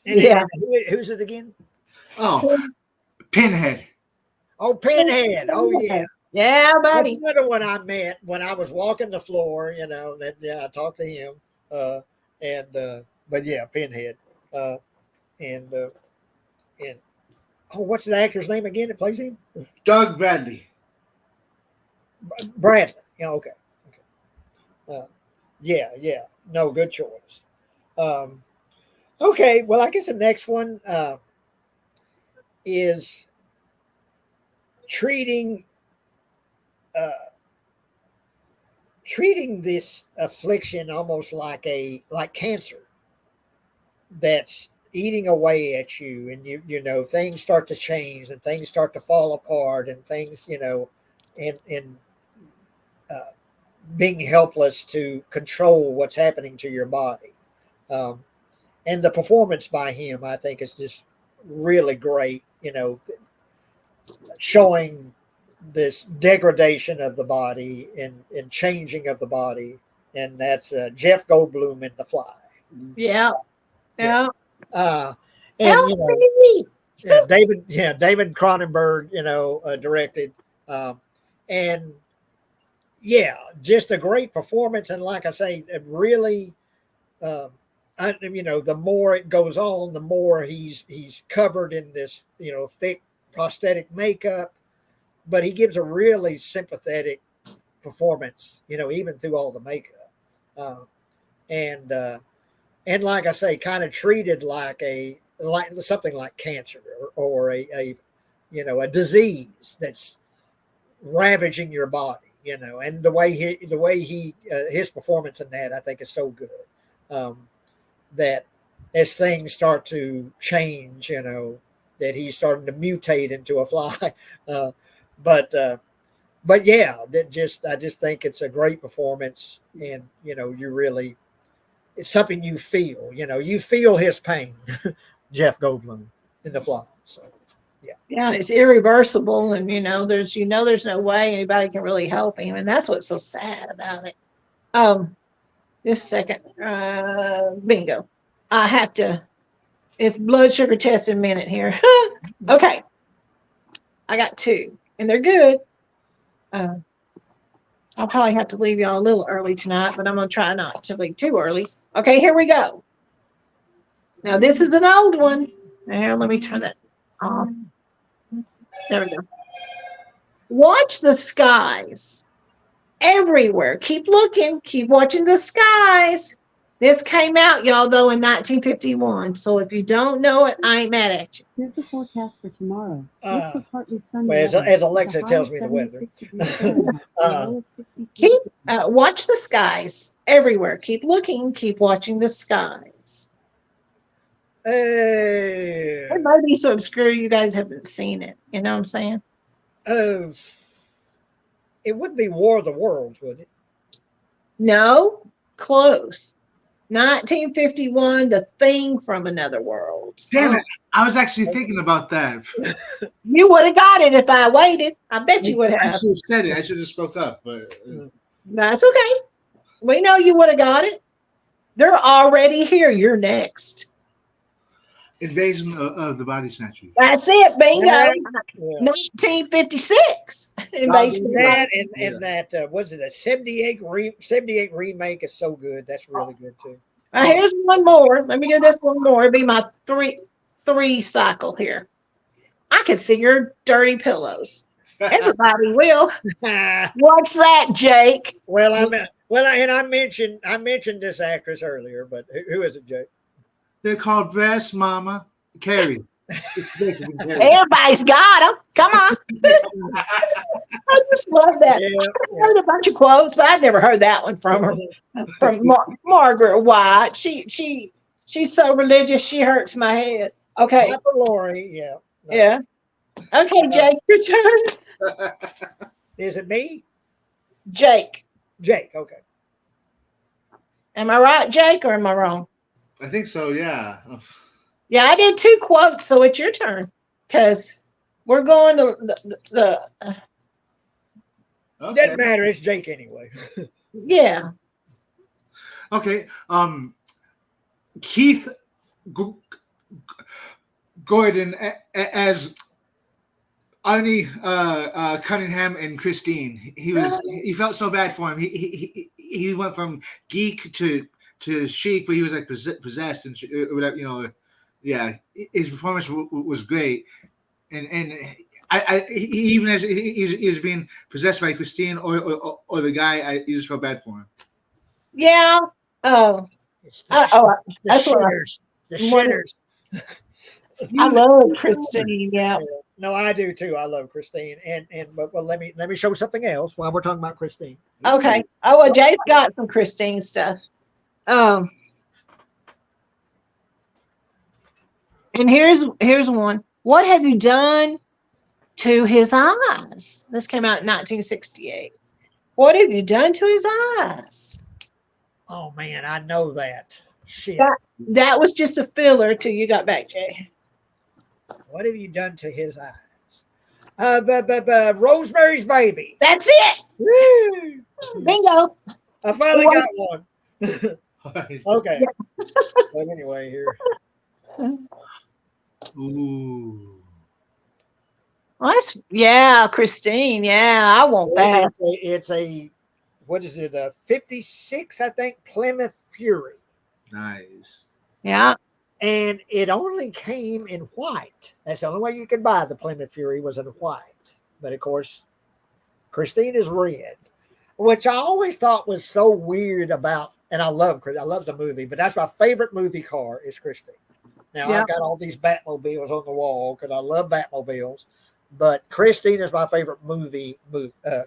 Yeah. Who's it again? Oh, Pinhead. Oh, Pinhead. Oh, yeah. Yeah, buddy. That's another one I met when I was walking the floor, and I talked to him. But yeah, Pinhead. And what's the actor's name again that plays him? Doug Bradley. Bradley. Yeah, okay. Yeah. No, good choice. Okay, well, I guess the next one is treating this affliction almost like cancer that's eating away at you, and things start to change and things start to fall apart, and things and being helpless to control what's happening to your body. And the performance by him, I think, is just really great, showing this degradation of the body and changing of the body. And that's Jeff Goldblum in The Fly. Yeah. And Help me. David Cronenberg, directed, and yeah, just a great performance. And like I say, it really, the more it goes on, the more he's covered in this, thick prosthetic makeup, but he gives a really sympathetic performance, even through all the makeup, and like I say, kind of treated like something like cancer or a disease that's ravaging your body, and the way he his performance in that, I think, is so good, that as things start to change, that he's starting to mutate into a fly, but yeah, I just think it's a great performance, and you really, it's something you feel, you feel his pain, Jeff Goldblum in The Fly. So Yeah, it's irreversible, and there's no way anybody can really help him, and that's what's so sad about it. Just a second. Bingo. I have to. It's blood sugar testing minute here. Okay, I got 2, and they're good. I'll probably have to leave y'all a little early tonight, but I'm gonna try not to leave too early. Okay, here we go. Now this is an old one. There, let me turn that off. There we go. Watch the skies everywhere. Keep looking. Keep watching the skies. This came out, y'all, though, in 1951. So if you don't know it, I ain't mad at you. Here's the forecast for tomorrow. Partly sunny. Well, as Alexa tells me the weather. Keep watch the skies everywhere. Keep looking. Keep watching the skies. It might be so obscure you guys haven't seen it. You know what I'm saying? It wouldn't be War of the Worlds, would it? No, close. 1951, The Thing from Another World. Damn it. I was actually thinking about that. You would have got it if I waited. I bet you would I have. should have said it. I should have spoke up. But That's okay. We know you would have got it. They're already here. You're next. Invasion of the Body Snatchers. That's it. Bingo. Yeah. 1956. Invasion of the Body- And that was it a 78 remake is so good. That's really good too. Here's one more. Let me do this one more. It'll be my three cycle here. I can see your dirty pillows. Everybody will. What's that, Jake? I mentioned this actress earlier, but who is it, Jake? They're called Breast Mama Carrie. Everybody's got them. Come on. I just love that. Yeah, I heard a bunch of quotes, but I'd never heard that one from her. From Margaret White. She's so religious, she hurts my head. Okay. Papa Lori, yeah. No. Yeah. Okay, Jake, your turn. Is it me? Jake. Jake, okay. Am I right, Jake, or am I wrong? I think so, yeah. Yeah, I did 2 quotes, so it's your turn. Because we're going to the Okay. Doesn't matter, it's Jake anyway. yeah. Okay. Keith Gordon as Arnie Cunningham and Christine. He felt so bad for him. He went from geek to chic, but he was like possessed and whatever. Yeah, his performance was great, and he even as he's being possessed by Christine or the guy, he just felt bad for him. Yeah. Oh. That's shitters. The shitters. I love Christine. Yeah. No, I do too. I love Christine, but let me show something else while we're talking about Christine. Okay. Oh well, Jay's got some Christine stuff. And here's one. What have you done to his eyes? This came out in 1968. What have you done to his eyes? Oh man, I know that. Shit. That was just a filler till you got back, Jay. What have you done to his eyes? Rosemary's Baby. That's it. Woo! Bingo. I finally got one. Okay. But anyway, here. Ooh. Well, Christine. Yeah, I want that. It's a what is it? A 56, I think, Plymouth Fury. Nice. Yeah. And it only came in white. That's the only way you could buy the Plymouth Fury was in white. But of course, Christine is red, which I always thought was so weird about. And I love the movie, but that's my favorite movie car is Christine. Now I've got all these Batmobiles on the wall because I love Batmobiles, but Christine is my favorite movie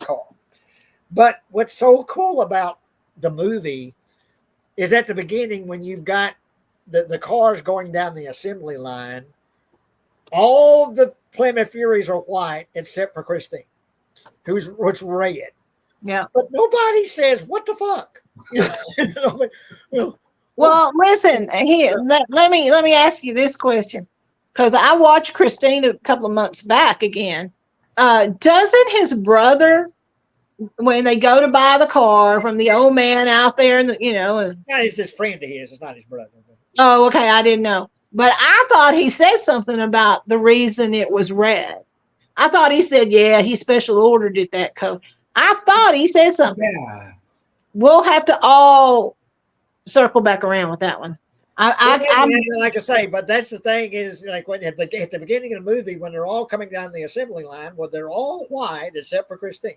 car. But what's so cool about the movie is at the beginning when you've got the cars going down the assembly line, all the Plymouth Furies are white except for Christine, who's red. Yeah. But nobody says, what the fuck? Well, listen, here, let me ask you this question. because I watched Christine a couple of months back again. Doesn't his brother, when they go to buy the car from the old man out there, and It's his friend of his. It's not his brother. oh, okay, I didn't know, but I thought he said something about the reason it was red. I thought he said, yeah, he special ordered it that color. I thought he said something. Yeah. We'll have to all circle back around with that one. Like I say, but that's the thing is, like when at the beginning of the movie, when they're all coming down the assembly line, well, they're all white except for Christine.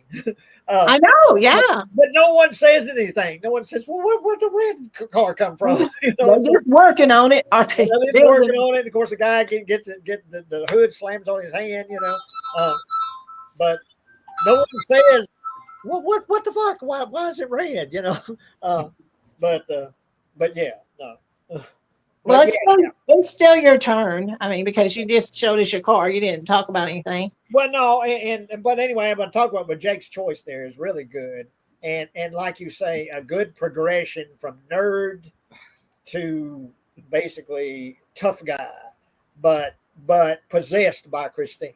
I know, yeah. But no one says anything. No one says, "Well, where'd the red car come from?" They're just working on it. Are they they're working on it? Of course, the guy gets the hood slams on his hand, but no one says, "Well, what the fuck? Why is it red?" But yeah, no. Well, it's still your turn. I mean, because you just showed us your car. You didn't talk about anything. Well, no, but anyway, I'm going to talk about what Jake's choice there is really good, and like you say, a good progression from nerd to basically tough guy, but possessed by Christine,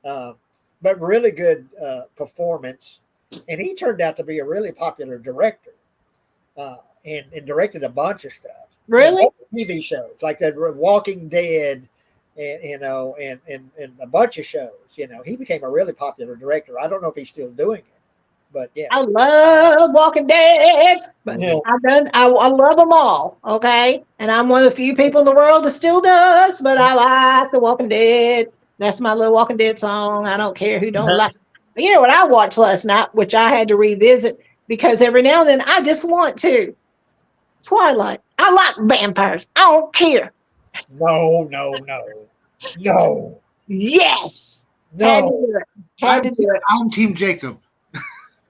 but really good performance, and he turned out to be a really popular director, and directed a bunch of stuff. Really? TV shows like that, Walking Dead, and a bunch of shows. He became a really popular director. I don't know if he's still doing it, but yeah. I love Walking Dead, but Yeah. I love them all. Okay, and I'm one of the few people in the world that still does. But I like the Walking Dead. That's my little Walking Dead song. I don't care who don't like. You know what I watched last night, which I had to revisit because every now and then I just want to. Twilight. I like vampires. I don't care. No. Yes. Had to do it. Had to do it. I'm Team Jacob.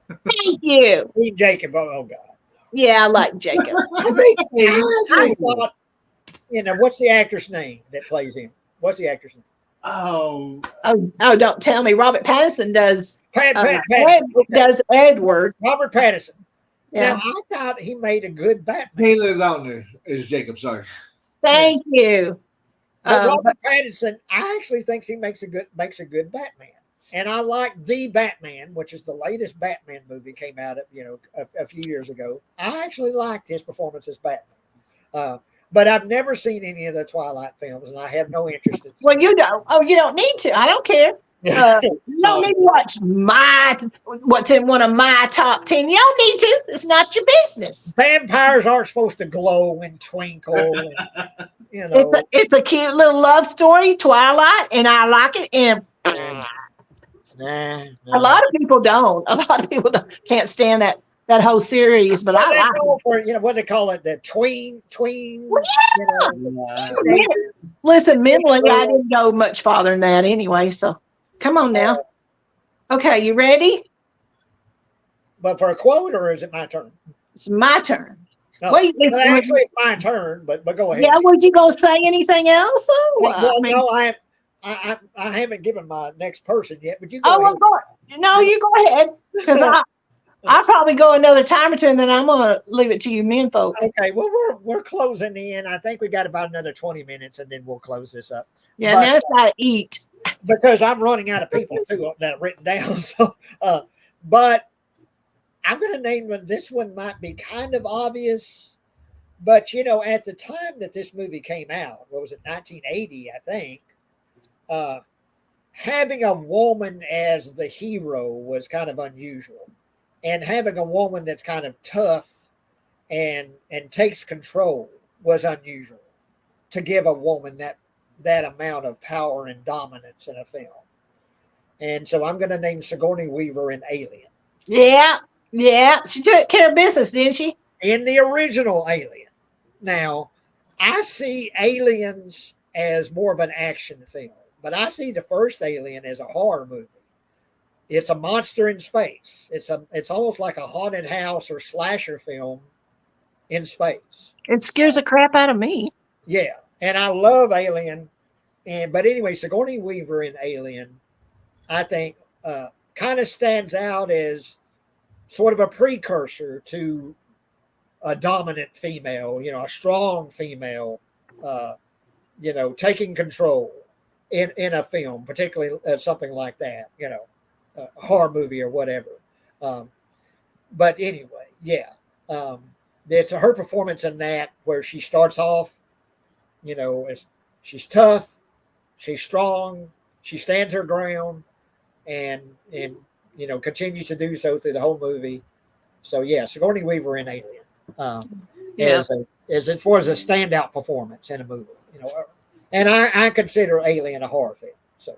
Thank you. Team Jacob. Oh God. Yeah, I like Jacob. I actually thought, what's the actor's name that plays him? What's the actor's name? Oh, Don't tell me. Robert Pattinson does Pattinson. does Edward. Robert Pattinson. Yeah. Now, I thought he made a good Batman. Taylor Lautner is Jacob. Sorry. Thank you. But Robert Pattinson, I actually think he makes a good Batman. And I like The Batman, which is the latest Batman movie, came out a few years ago. I actually liked his performance as Batman. But I've never seen any of the Twilight films, and I have no interest in. Well, you don't. Oh, you don't need to. I don't care. You don't need to watch what's in one of my top 10. You don't need to. It's not your business. Vampires aren't supposed to glow and twinkle. And, it's a cute little love story, Twilight, and I like it. And a lot of people don't. A lot of people can't stand that whole series, but I like all for, what they call it, the tween. Well, yeah. Listen, mentally, I didn't go much farther than that anyway, so come on now. Okay, you ready? But for a quote, or is it my turn? It's my turn. No, actually, it's my turn, but go ahead. Yeah, was you going to say anything else? No, I haven't given my next person yet, but you go ahead. You go ahead, because I'll probably go another time or two, and then I'm going to leave it to you men folk. Okay, well, we're closing in. I think we got about another 20 minutes, and then we'll close this up. Yeah, now it's got to eat. Because I'm running out of people, too, that I've written down. So, but I'm going to name one. This one might be kind of obvious, but, at the time that this movie came out, what was it, 1980, I think, having a woman as the hero was kind of unusual. And having a woman that's kind of tough and takes control was unusual, to give a woman that amount of power and dominance in a film. And so I'm going to name Sigourney Weaver in Alien. Yeah. She took care of business, didn't she? In the original Alien. Now, I see Aliens as more of an action film, but I see the first Alien as a horror movie. It's a monster in space. It's almost like a haunted house or slasher film in space. It scares the crap out of me. Yeah, and I love Alien. But anyway, Sigourney Weaver in Alien, I think, kind of stands out as sort of a precursor to a dominant female, a strong female taking control in a film, particularly something like that, a horror movie or whatever. But anyway, yeah, it's her performance in that where she starts off, she's tough, she's strong, she stands her ground, and continues to do so through the whole movie. So yeah, Sigourney Weaver in Alien, as far as a standout performance in a movie, and I consider Alien a horror film. So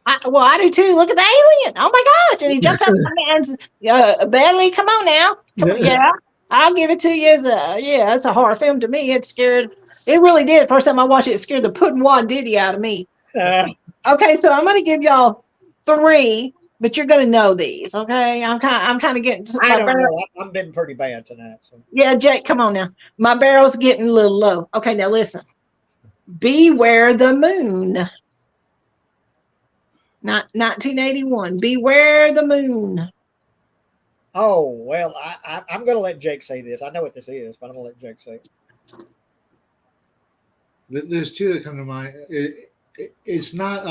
I do too. Look at the alien! Oh my gosh! And he jumped out of my man's belly. Come on now, yeah, I'll give it to you as it's a horror film to me. It really did. First time I watched it, it scared the pudding wad diddy out of me. Okay, so I'm gonna give y'all 3. But you're gonna know these, okay? I'm kind of getting. I don't know. I've been pretty bad tonight. So. Yeah, Jake, come on now. My barrel's getting a little low. Okay, now listen. Beware the Moon. Not 1981. Beware the Moon. Oh well, I'm gonna let Jake say this. I know what this is, but I'm gonna let Jake say it. There's 2 that come to mind. It's not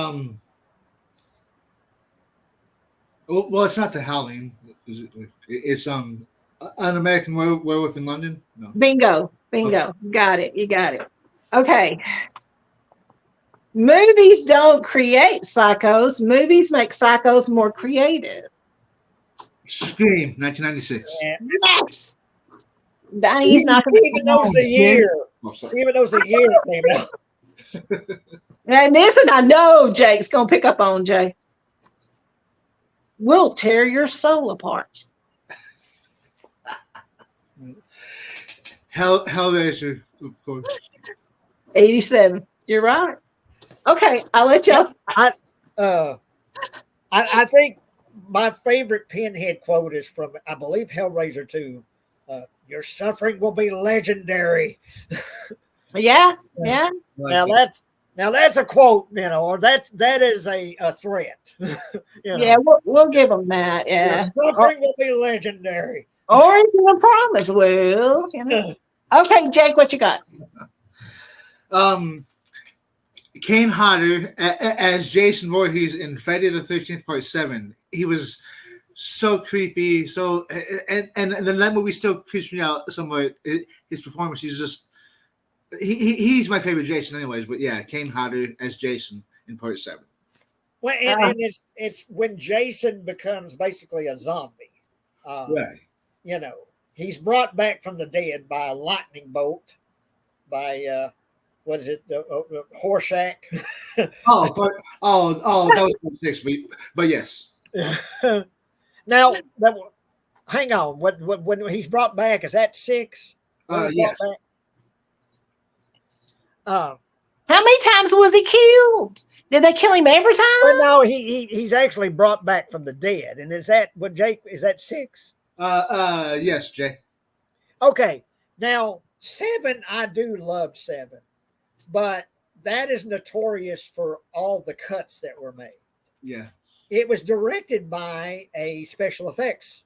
Well, it's not The Howling. It's An American Werewolf in London. No. Bingo. Okay. You got it. Okay. Movies don't create psychos. Movies make psychos more creative. Scream, 1996. Yes. He's not going to even knows the year. Even knows the year it came out. And this, and I know Jake's going to pick up on Jay. Will tear your soul apart. Hellraiser, of course. 87. You're right. Okay, I'll let y'all. I think my favorite Pinhead quote is from, I believe, Hellraiser 2. Your suffering will be legendary. Yeah. Now that's a quote, or that is a threat. Yeah, we'll give them that. Yeah, your suffering will be legendary. Or it's a promise. Well, Okay, Jake, what you got? Kane Hodder as Jason Voorhees in Friday the 13th Part 7. He was so creepy. So and then that movie still creeps me out somewhat. His performance, he's my favorite Jason, anyways. But yeah, Kane Hodder as Jason in Part 7. Well, and it's when Jason becomes basically a zombie. Right. He's brought back from the dead by a lightning bolt, by what is it, Horshack? that was 6, but yes. Now, hang on. When he's brought back, is that 6? Yes. How many times was he killed? Did they kill him every time? Well, no, he's actually brought back from the dead. And is that what, Jake? Is that 6? Yes, Jay. Okay. Now, 7, I do love 7, but that is notorious for all the cuts that were made. Yeah. It was directed by a special effects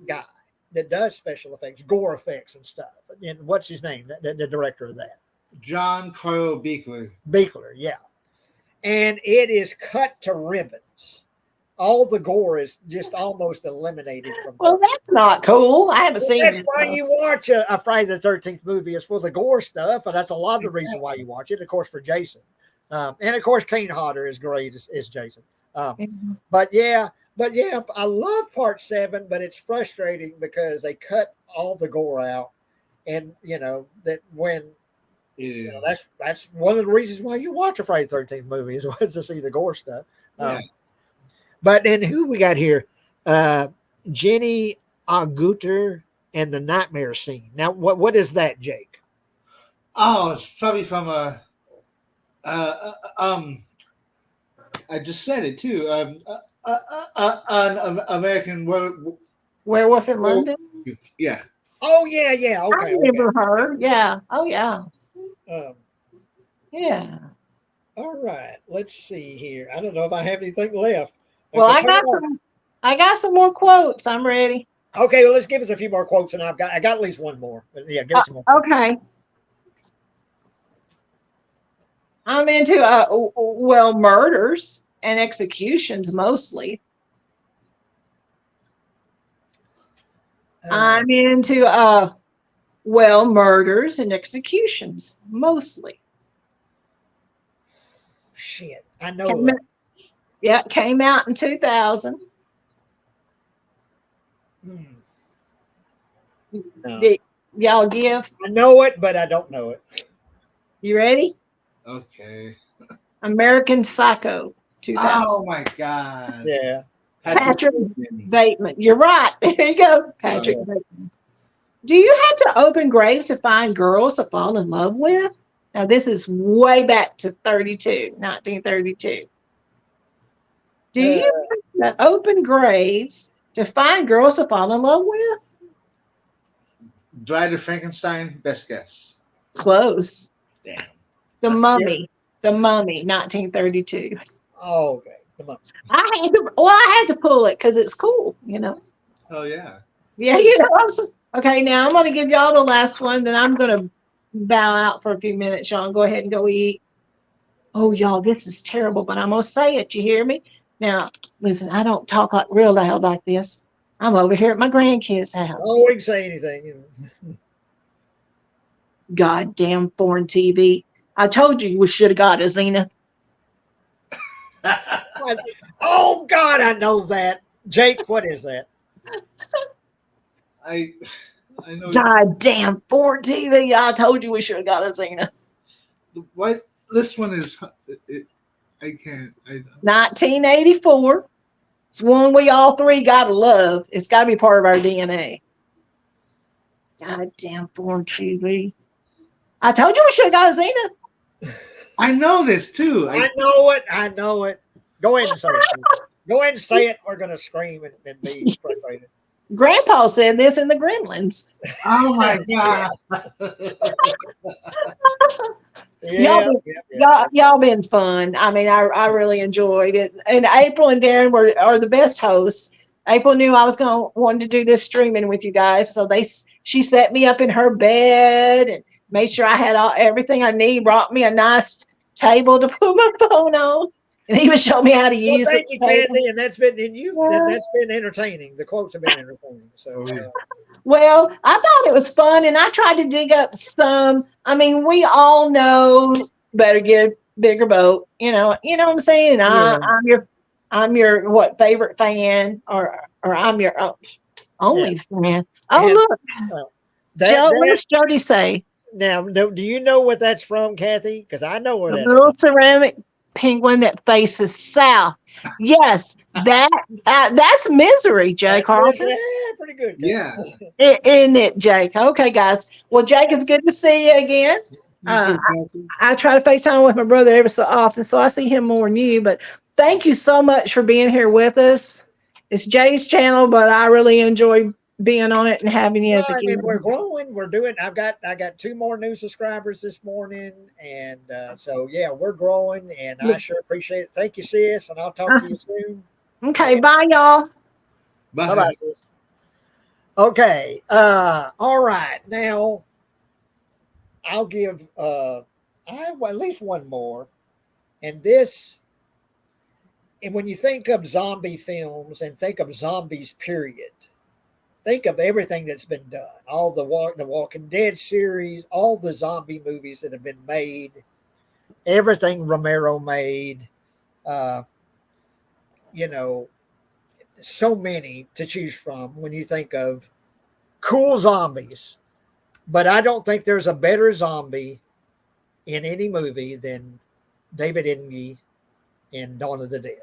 guy that does special effects, gore effects and stuff. And what's his name? The director of that? John Carl Buechler. Buechler, yeah. And it is cut to ribbons. All the gore is just almost eliminated from. Well, that's not cool. I haven't seen it. That's why you watch a Friday the 13th movie, is for the gore stuff, and that's a lot of the reason why you watch it. Of course, for Jason, and of course, Kane Hodder is great as Jason. But yeah, I love Part 7, but it's frustrating because they cut all the gore out, and that when. That's one of the reasons why you watch a Friday the 13th movie is to see the gore stuff. But then who we got here? Jenny Agutter and the nightmare scene. Now, what is that, Jake? Oh, it's probably from I just said it too. An American Werewolf in London. Yeah. Oh yeah. Okay. I remember her. Yeah. Oh yeah. Yeah. All right. Let's see here. I don't know if I have anything left. Well, I got some more quotes. I'm ready. Okay, well, let's give us a few more quotes, and I got at least one more. But yeah, give us some more. Okay. I'm into murders and executions mostly. I'm into murders and executions mostly. Shit, I know that. Yeah, it came out in 2000. No. Y'all give? I know it, but I don't know it. You ready? Okay. American Psycho, 2000. Oh my God. Yeah. Patrick Bateman. You're right. There you go, Patrick Bateman. Do you have to open graves to find girls to fall in love with? Now, this is way back to 1932. Do you have to open graves to find girls to fall in love with? Bride of Frankenstein, best guess. Close. Damn. The Mummy. The Mummy, 1932. Oh, okay. Come on. I had to pull it because it's cool, you know. Oh yeah. Yeah, you know. Okay, now I'm going to give y'all the last one. Then I'm going to bow out for a few minutes. Y'all go ahead and go eat. Oh, y'all, this is terrible, but I'm going to say it. You hear me? Now, listen, I don't talk like real loud like this. I'm over here at my grandkids' house. Oh, we can say anything. You know. Goddamn foreign TV. I told you we should have got a Zenith. Oh, God, I know that. Jake, what is that? I know. Goddamn foreign TV. I told you we should have got a Zenith. What? This one is. I can't. 1984. It's one we all three gotta love. It's gotta be part of our DNA. Goddamn foreign TV. I told you we should have got a Zenith. I know this too. I know it. I know it. Go ahead and say it. Go ahead and say it. We're going to scream and be frustrated. Grandpa said this in the Gremlins. Oh my God. Y'all been fun. I mean, I really enjoyed it. And April and Darren are the best hosts. April knew I was wanted to do this streaming with you guys, so she set me up in her bed and made sure I had everything I need. Brought me a nice table to put my phone on, and he would show me how to use it. Thank you, Kathy, and that's been entertaining. The quotes have been entertaining. So. Well, I thought it was fun, and I tried to dig up some. I mean, we all know better get a bigger boat. You know what I'm saying? And I'm your favorite fan, or I'm your only fan. Oh, look, Joe, what does Jody say? Now, do you know what that's from, Kathy? Because I know where that's from. A little ceramic penguin that faces south. Yes, that's Misery, Jake Carlton. Yeah, pretty good. Kathy. Yeah. Isn't it, Jake? Okay, guys. Well, Jake, it's good to see you again. I try to FaceTime with my brother every so often, so I see him more than you. But thank you so much for being here with us. It's Jay's channel, but I really enjoy being on it and having you as a guest. We're growing. We're doing. I got 2 more new subscribers this morning, and so yeah, we're growing, and I sure appreciate it. Thank you, sis, and I'll talk to you soon. Okay, bye, y'all. Bye. Sis. Okay. All right. Now, I'll give. I have at least one more, and this. And when you think of zombie films and think of zombies, period. Think of everything that's been done, all the Walking Dead series, all the zombie movies that have been made, everything Romero made, so many to choose from when you think of cool zombies. But I don't think there's a better zombie in any movie than David Enge in Dawn of the Dead.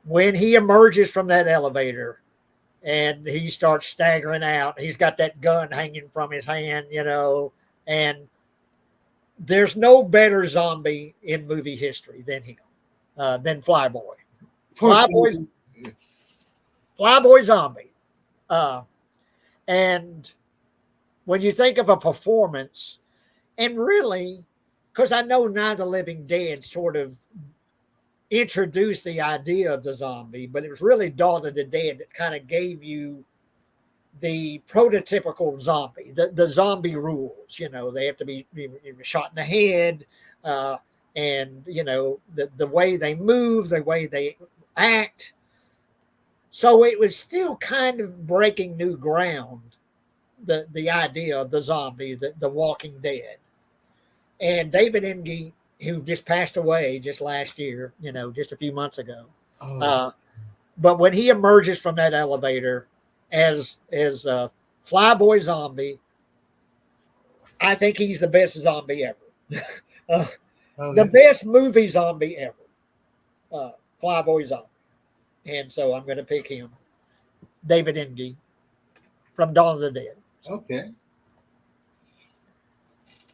When he emerges from that elevator, and he starts staggering out. He's got that gun hanging from his hand, and there's no better zombie in movie history than him, than Flyboy. Flyboy zombie. And when you think of a performance, and really, because I know Night of the Living Dead sort of introduced the idea of the zombie, but it was really Dawn of the Dead that kind of gave you the prototypical zombie, the zombie rules. They have to be shot in the head, and the way they move, the way they act. So it was still kind of breaking new ground, the idea of the zombie, the Walking Dead. And David Engie, who just passed away just last year, just a few months ago. Oh. But when he emerges from that elevator as a Flyboy zombie, I think he's the best zombie ever. The best movie zombie ever. Flyboy zombie. And so I'm going to pick him, David Engie, from Dawn of the Dead. Okay.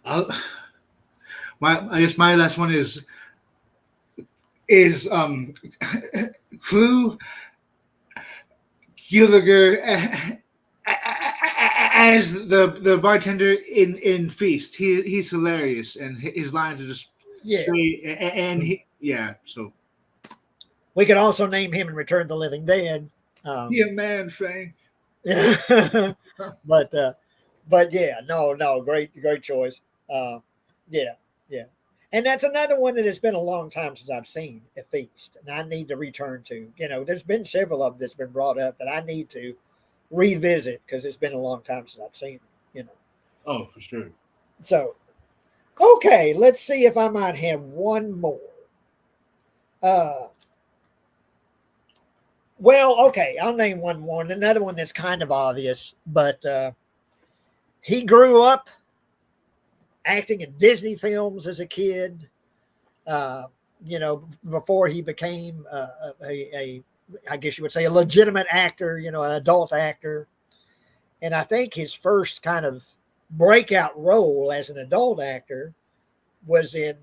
I guess my last one is Crew Gallagher as the bartender in Feast. He's hilarious, and his lines are just great. And so we could also name him in Return of the Living Dead. Be a man, Frank. but yeah, no, great choice. Yeah. And that's another one that has been a long time since I've seen at Feast, and I need to return to. There's been several of them that's been brought up that I need to revisit because it's been a long time since I've seen them. Oh, for sure. So, okay, let's see if I might have one more. Well, okay, I'll name one more. And another one that's kind of obvious, but he grew up acting in Disney films as a kid, before he became I guess you would say, a legitimate actor, an adult actor. And I think his first kind of breakout role as an adult actor was in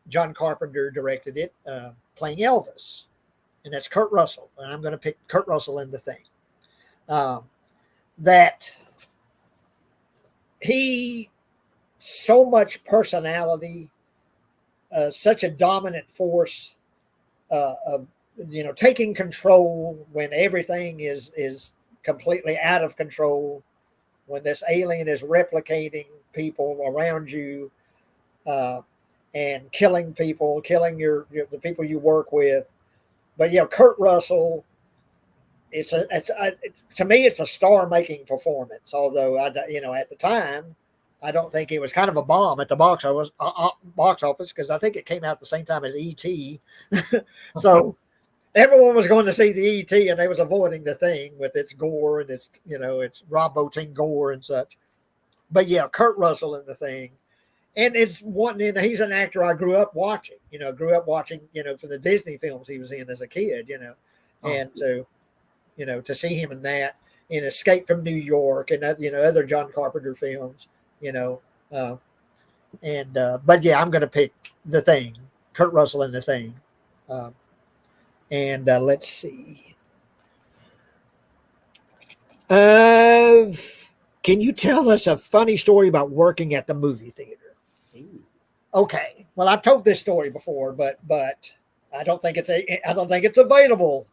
John Carpenter directed it, playing Elvis. And that's Kurt Russell. And I'm going to pick Kurt Russell in The Thing. That he, so much personality, such a dominant force of, taking control when everything is completely out of control, when this alien is replicating people around you, and killing people, killing the people you work with. But Kurt Russell, to me, it's a star-making performance. Although at the time, I don't think it was kind of a bomb at the box office because I think it came out at the same time as E.T. So everyone was going to see the E.T. and they was avoiding The Thing with its gore and its Rob Bottin gore and such. But Kurt Russell in The Thing. And it's one, he's an actor I grew up watching, for the Disney films he was in as a kid, and so, to see him in that, in Escape from New York and, other John Carpenter films, but I'm going to pick The Thing, Kurt Russell in The Thing. Let's see. Can you tell us a funny story about working at the movie theater? Okay. Well, I've told this story before, but I don't think it's available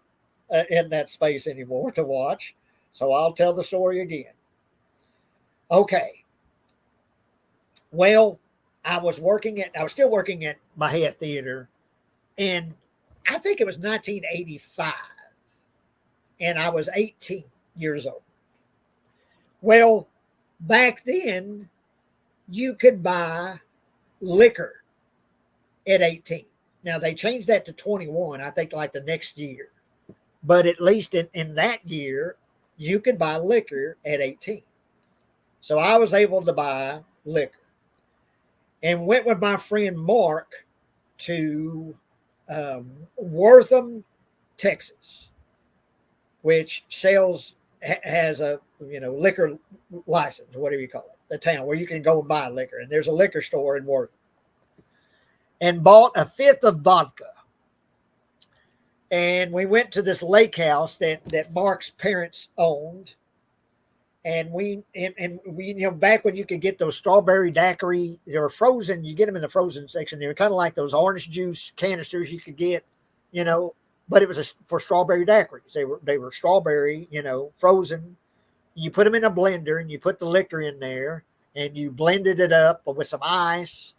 in that space anymore to watch. So I'll tell the story again. Okay. Well, I was still working at Mahia Theater, and I think it was 1985, and I was 18 years old. Well, back then, you could buy liquor at 18. Now, they changed that to 21, I think, like the next year. But at least in that year, you could buy liquor at 18. So I was able to buy liquor and went with my friend Mark to Wortham, Texas, which has a liquor license, whatever you call it, the town where you can go and buy liquor. And there's a liquor store in Wortham. And bought a fifth of vodka. And we went to this lake house that Mark's parents owned. And we back when you could get those strawberry daiquiri, they were frozen. You get them in the frozen section. They were kind of like those orange juice canisters you could get, but it was for strawberry daiquiris. They were strawberry, frozen, you put them in a blender and you put the liquor in there and you blended it up with some ice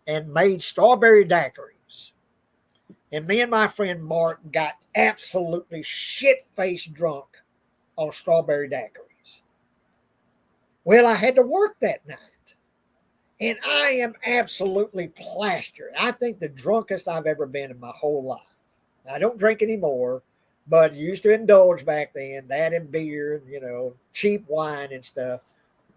and made strawberry daiquiris. And me and my friend Mark got absolutely shit-faced drunk on strawberry daiquiris. Well, I had to work that night. And I am absolutely plastered. I think the drunkest I've ever been in my whole life. I don't drink anymore, but used to indulge back then, that and beer, cheap wine and stuff.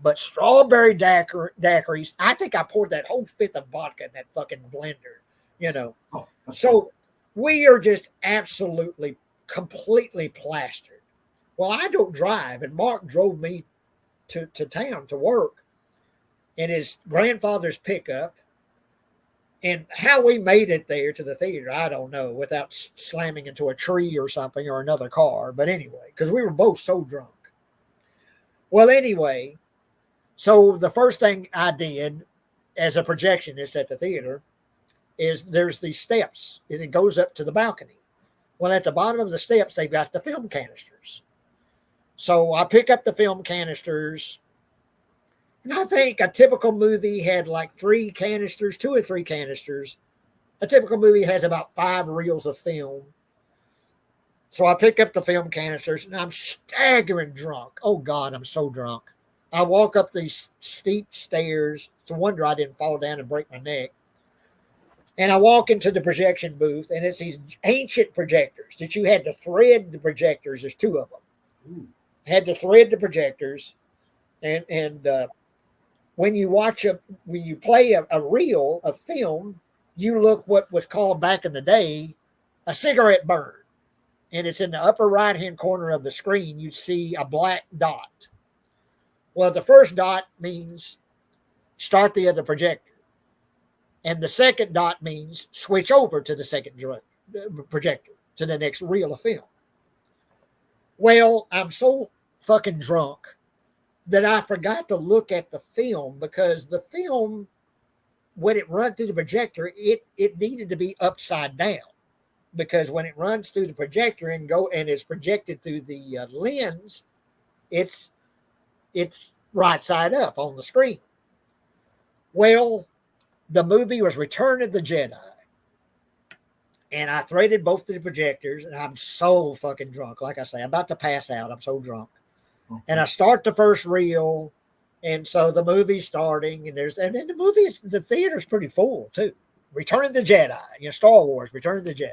But strawberry daiquiris, I think I poured that whole fifth of vodka in that fucking blender, So we are just absolutely, completely plastered. Well, I don't drive, and Mark drove me to town to work in his grandfather's pickup. And how we made it there to the theater, I don't know, without slamming into a tree or something or another car. But anyway, because we were both so drunk. Well, anyway, so the first thing I did as a projectionist at the theater is there's these steps, and it goes up to the balcony. Well, at the bottom of the steps, they've got the film canisters. So I pick up the film canisters, and I think a typical movie had like 2 or 3 canisters. A typical movie has about 5 reels of film. So I pick up the film canisters, and I'm staggering drunk. Oh, God, I'm so drunk. I walk up these steep stairs. It's a wonder I didn't fall down and break my neck. And I walk into the projection booth, and it's these ancient projectors that you had to thread the projectors. There's 2 of them. Ooh. Had to thread the projectors, and when you play a reel of film, you look what was called back in the day a cigarette burn, and it's in the upper right-hand corner of the screen. You see a black dot. Well, the first dot means start the other projector, and the second dot means switch over to the second projector to the next reel of film. Well, I'm so fucking drunk that I forgot to look at the film, because the film, when it runs through the projector, it needed to be upside down, because when it runs through the projector and is projected through the lens, it's right side up on the screen. Well, the movie was Return of the Jedi, and I threaded both of the projectors, and I'm so fucking drunk. Like I say, I'm about to pass out. I'm so drunk. And I start the first reel, and so the movie's starting, and then the theater's pretty full too. Return of the Jedi, Star Wars, Return of the Jedi.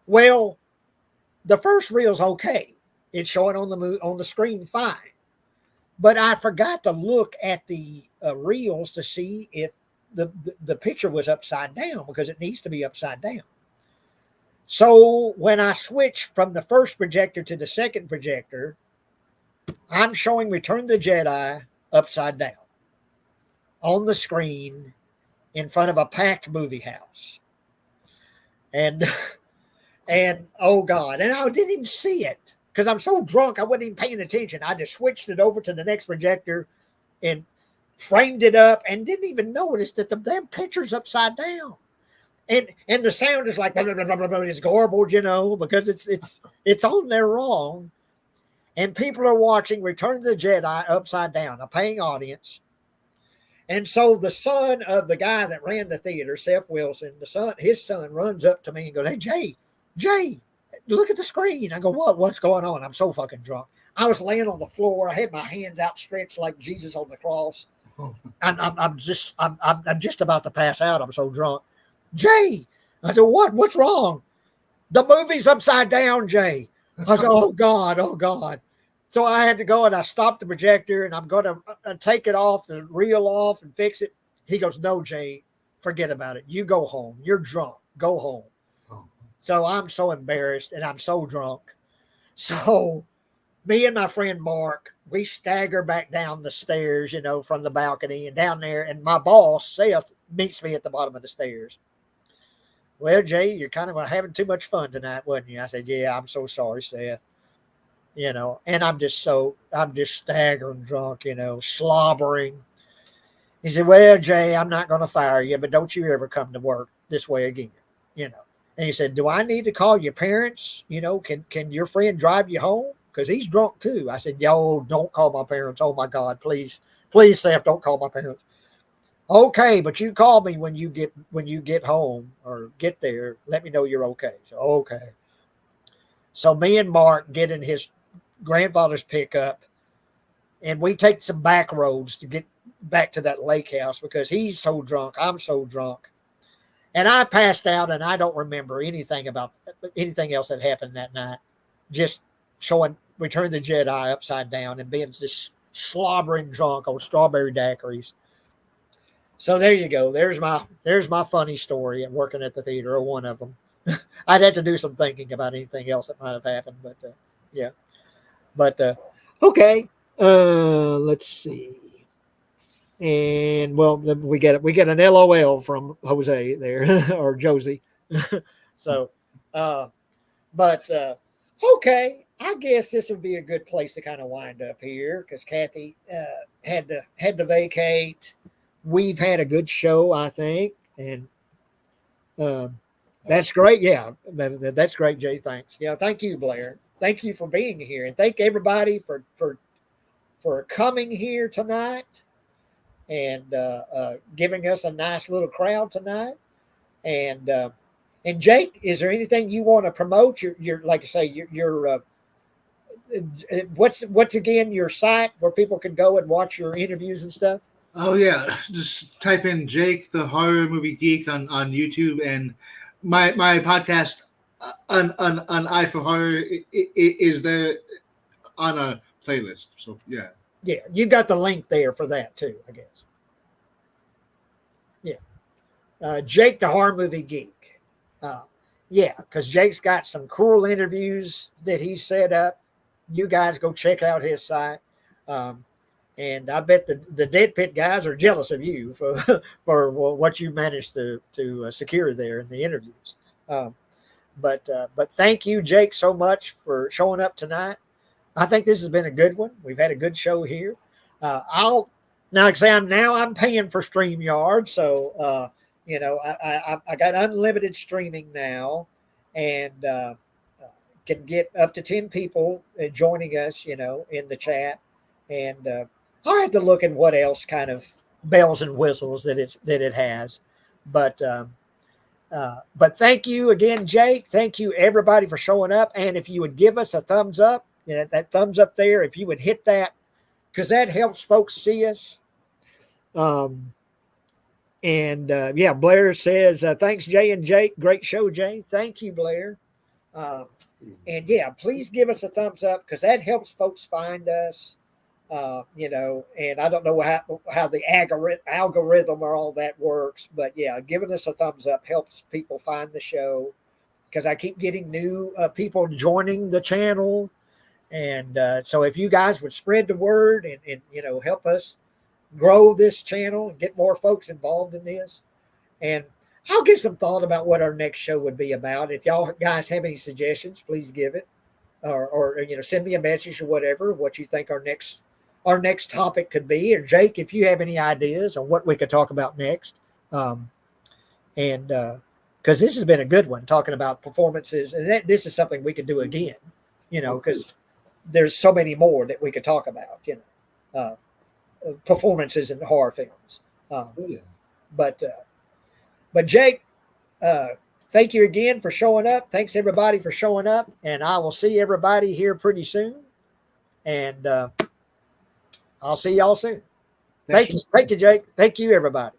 Well, the first reel's okay. It's showing on the screen fine. But I forgot to look at the reels to see if the picture was upside down, because it needs to be upside down. So when I switch from the first projector to the second projector, I'm showing Return of the Jedi upside down on the screen in front of a packed movie house. And oh God, and I didn't even see it because I'm so drunk I wasn't even paying attention. I just switched it over to the next projector and framed it up and didn't even notice that the damn picture's upside down. And the sound is like blah, blah, blah, blah, blah, it's garbled, because it's on there wrong. And people are watching Return of the Jedi upside down, a paying audience. And so the son of the guy that ran the theater, Seth Wilson, his son runs up to me and goes, "Hey, Jay, look at the screen." I go, "What's going on?" I'm so fucking drunk. I was laying on the floor. I had my hands outstretched like Jesus on the cross. I'm just about to pass out. I'm so drunk. "Jay," I said, "What's wrong?" "The movie's upside down, Jay." I said, oh God. So I had to go and I stopped the projector and I'm going to take it off, the reel off and fix it. He goes, "No, Jay, forget about it. You go home. You're drunk. Go home." Oh. So I'm so embarrassed and I'm so drunk. So me and my friend Mark, we stagger back down the stairs, from the balcony and down there. And my boss, Seth, meets me at the bottom of the stairs. "Well, Jay, you're kind of having too much fun tonight, wasn't you?" I said, "Yeah, I'm so sorry, Seth." And I'm just staggering drunk, slobbering. He said, "Well, Jay, I'm not going to fire you, but don't you ever come to work this way again, And he said, "Do I need to call your parents? Can your friend drive you home? because he's drunk too. I said, yo, don't call my parents. Oh my God, please, please, Seth, don't call my parents. Okay, but you call me when you get home or get there. Let me know you're okay. So okay. So me and Mark get in his grandfather's pickup, and we take some back roads to get back to that lake house because he's so drunk. I'm so drunk. And I passed out, and I don't remember anything about anything else that happened that night. Just showing Return of the Jedi upside down and being just slobbering drunk on strawberry daiquiris. So there you go. There's my funny story and working at the theater, or one of them. I'd have to do some thinking about anything else that might have happened, but yeah. But okay, let's see. And well, we get an LOL from Jose there or Josie. So, but okay, I guess this would be a good place to kind of wind up here because Kathy had to vacate. We've had a good show, I think, and that's great. Yeah, that's great, Jay. Thanks. Yeah, thank you, Blair. Thank you for being here, and thank everybody for coming here tonight and giving us a nice little crowd tonight. And Jake, is there anything you want to promote? Your like I say, your what's again your site where people can go and watch your interviews and stuff? Oh yeah, just type in Jake the Horror Movie Geek on YouTube, and my podcast on Eye for Horror is there on a playlist. So yeah. Yeah, you've got the link there for that too, I guess. Yeah, Jake the Horror Movie Geek. Yeah, because Jake's got some cool interviews that he's set up. You guys go check out his site. And I bet the Dead Pit guys are jealous of you for for what you managed to secure there in the interviews. But thank you, Jake, so much for showing up tonight. I think this has been a good one. We've had a good show here. I'll now say I'm paying for StreamYard, so I got unlimited streaming now, and can get up to 10 people joining us, in the chat, and I had to look at what else kind of bells and whistles that it has, but thank you again, Jake. Thank you everybody for showing up, and if you would give us a thumbs up, that thumbs up there, if you would hit that, because that helps folks see us. Yeah, Blair says thanks, Jay and Jake. Great show, Jay. Thank you, Blair. And yeah, please give us a thumbs up because that helps folks find us. And I don't know how the algorithm or all that works, but yeah, giving us a thumbs up helps people find the show because I keep getting new people joining the channel. And so if you guys would spread the word and help us grow this channel and get more folks involved in this. And I'll give some thought about what our next show would be about. If y'all guys have any suggestions, please give it or send me a message or whatever, what you think our next topic could be. Or Jake, if you have any ideas on what we could talk about next. And because this has been a good one, talking about performances, and this is something we could do again, because there's so many more that we could talk about, performances in horror films. But Jake, thank you again for showing up. Thanks everybody for showing up, and I will see everybody here pretty soon. And I'll see y'all soon. Thank you, Jake. Thank you, everybody.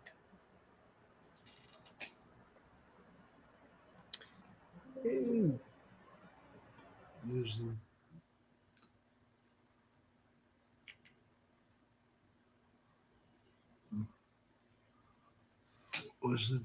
Was it